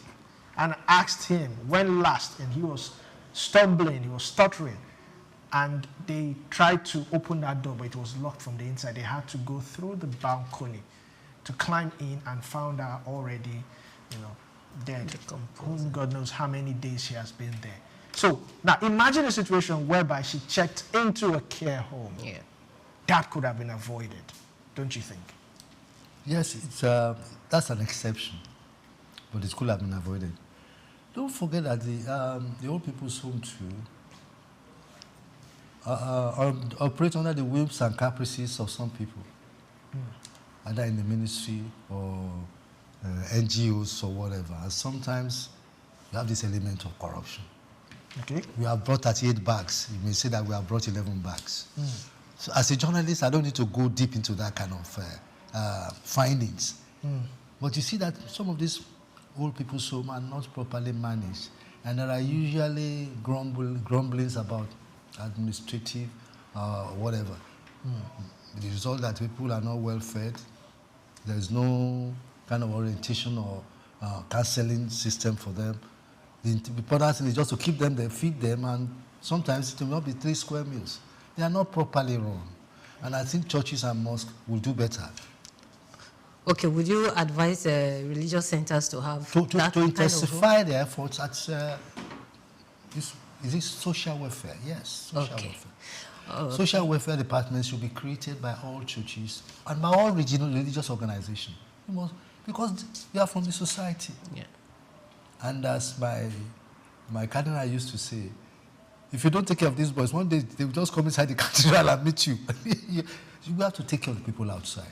and asked him when last, and he was stumbling, he was stuttering. And they tried to open that door, but it was locked from the inside. They had to go through the balcony to climb in, and found her already, dead. Whom God knows how many days she has been there. So now imagine a situation whereby she checked into a care home. Yeah. That could have been avoided, don't you think? Yes, that's an exception, but it could have been avoided. Don't forget that the old people's home too operate under the whims and caprices of some people, either in the ministry or NGOs or whatever. And sometimes you have this element of corruption. Okay. We have brought 38 bags. You may say that we have brought 11 bags. So as a journalist, I don't need to go deep into that kind of findings. But you see that some of these old people's homes are not properly managed, and there are usually grumblings about administrative whatever. The result that people are not well fed. There is no kind of orientation or counseling system for them. The important thing is just to keep them there, feed them, and sometimes it will not be 3 square meals. They are not properly run. And I think churches and mosques will do better. Okay, would you advise religious centers to have to intensify their efforts at is it social welfare? Yes, social welfare. Okay. Social welfare departments should be created by all churches and by all regional religious organizations, because they are from the society. Yeah. And as my cardinal used to say, if you don't take care of these boys, one day they will just come inside the cathedral and meet you. You have to take care of the people outside.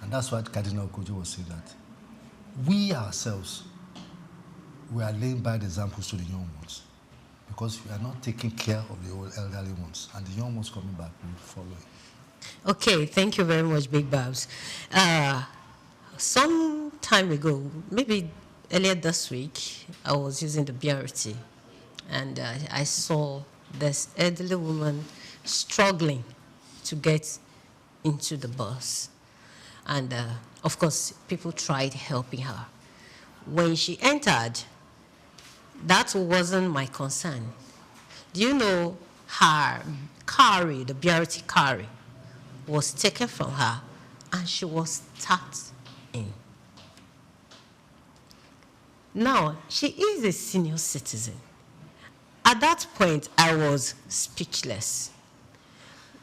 And that's what Cardinal Kojo was saying, that we ourselves, we are laying bad examples to the young ones, because we are not taking care of the old elderly ones, and the young ones coming back will follow it. Okay, thank you very much, Big Babs. Some time ago, maybe earlier this week, I was using the BRT, and I saw this elderly woman struggling to get into the bus. And of course, people tried helping her. When she entered, that wasn't my concern. Do you know her carry, the BRT carry, was taken from her, and she was tucked in. Now, she is a senior citizen. At that point, I was speechless.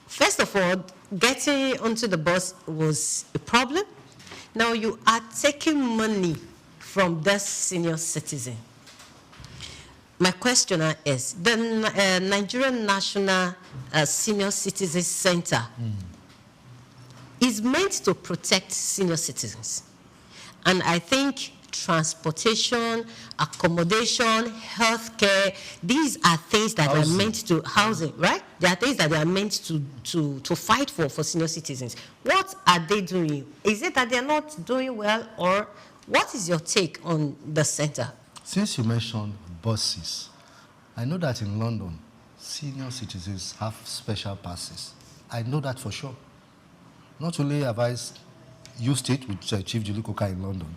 First of all, getting onto the bus was a problem. Now you are taking money from the senior citizen. My question is, the Nigerian National Senior Citizens Center is meant to protect senior citizens. And I think transportation, accommodation, healthcare, these are things that are meant to, housing, right? They are things that they are meant to fight for senior citizens. What are they doing? Is it that they are not doing well, or what is your take on the center? Since you mentioned buses, I know that in London, senior citizens have special passes. I know that for sure. Not only have I used it with Chief Julie Coker in London,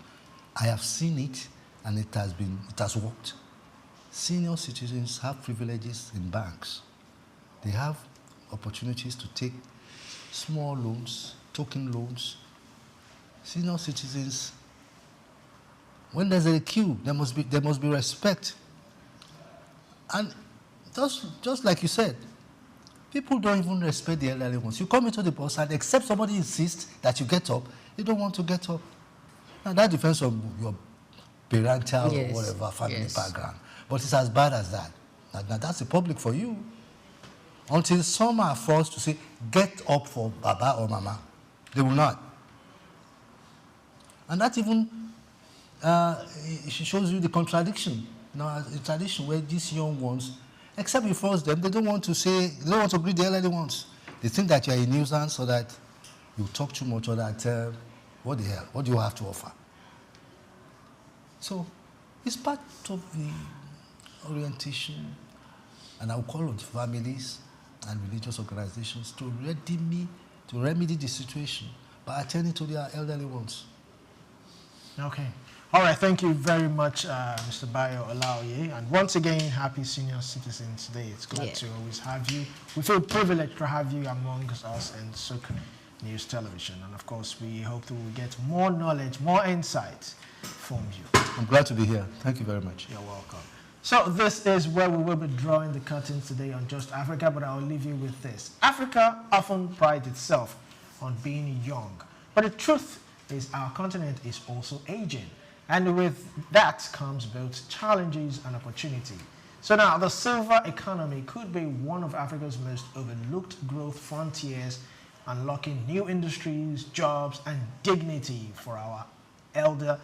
I have seen it, and it has worked. Senior citizens have privileges in banks. They have opportunities to take small loans, token loans. Senior citizens, when there's a queue, there must be respect. And just like you said, people don't even respect the elderly ones. You come into the bus, and except somebody insists that you get up, you don't want to get up. Now, that depends on your parental or whatever family background. But it's as bad as that. Now, that's the public for you. Until some are forced to say, get up for Baba or Mama, they will not. And that even shows you the contradiction. Now, a tradition where these young ones, except you force them, they don't want to greet the elderly ones. They think that you're a nuisance, or that you talk too much, or that, what the hell, what do you have to offer? So, it's part of the orientation, and I'll call on families and religious organizations to remedy the situation by attending to their elderly ones. Okay. All right, thank you very much, Mr. Bayo Olaoye. And once again, happy Senior Citizens Day. It's glad to always have you. We feel privileged to have you amongst us in Sook News Television. And of course, we hope that we'll get more knowledge, more insights from you. I'm glad to be here. Thank you very much. You're welcome. So this is where we will be drawing the curtains today on Just Africa, but I'll leave you with this. Africa often prides itself on being young, but the truth is our continent is also aging. And with that comes both challenges and opportunity. So now the silver economy could be one of Africa's most overlooked growth frontiers, unlocking new industries, jobs, and dignity for our elders.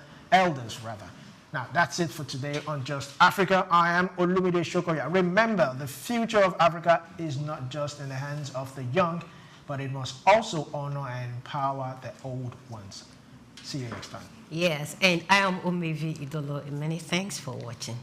Now, that's it for today on Just Africa. I am Olumide Shokoya. Remember, the future of Africa is not just in the hands of the young, but it must also honor and empower the old ones. See you next time. Yes, and I am Omevi Idolo, and many thanks for watching.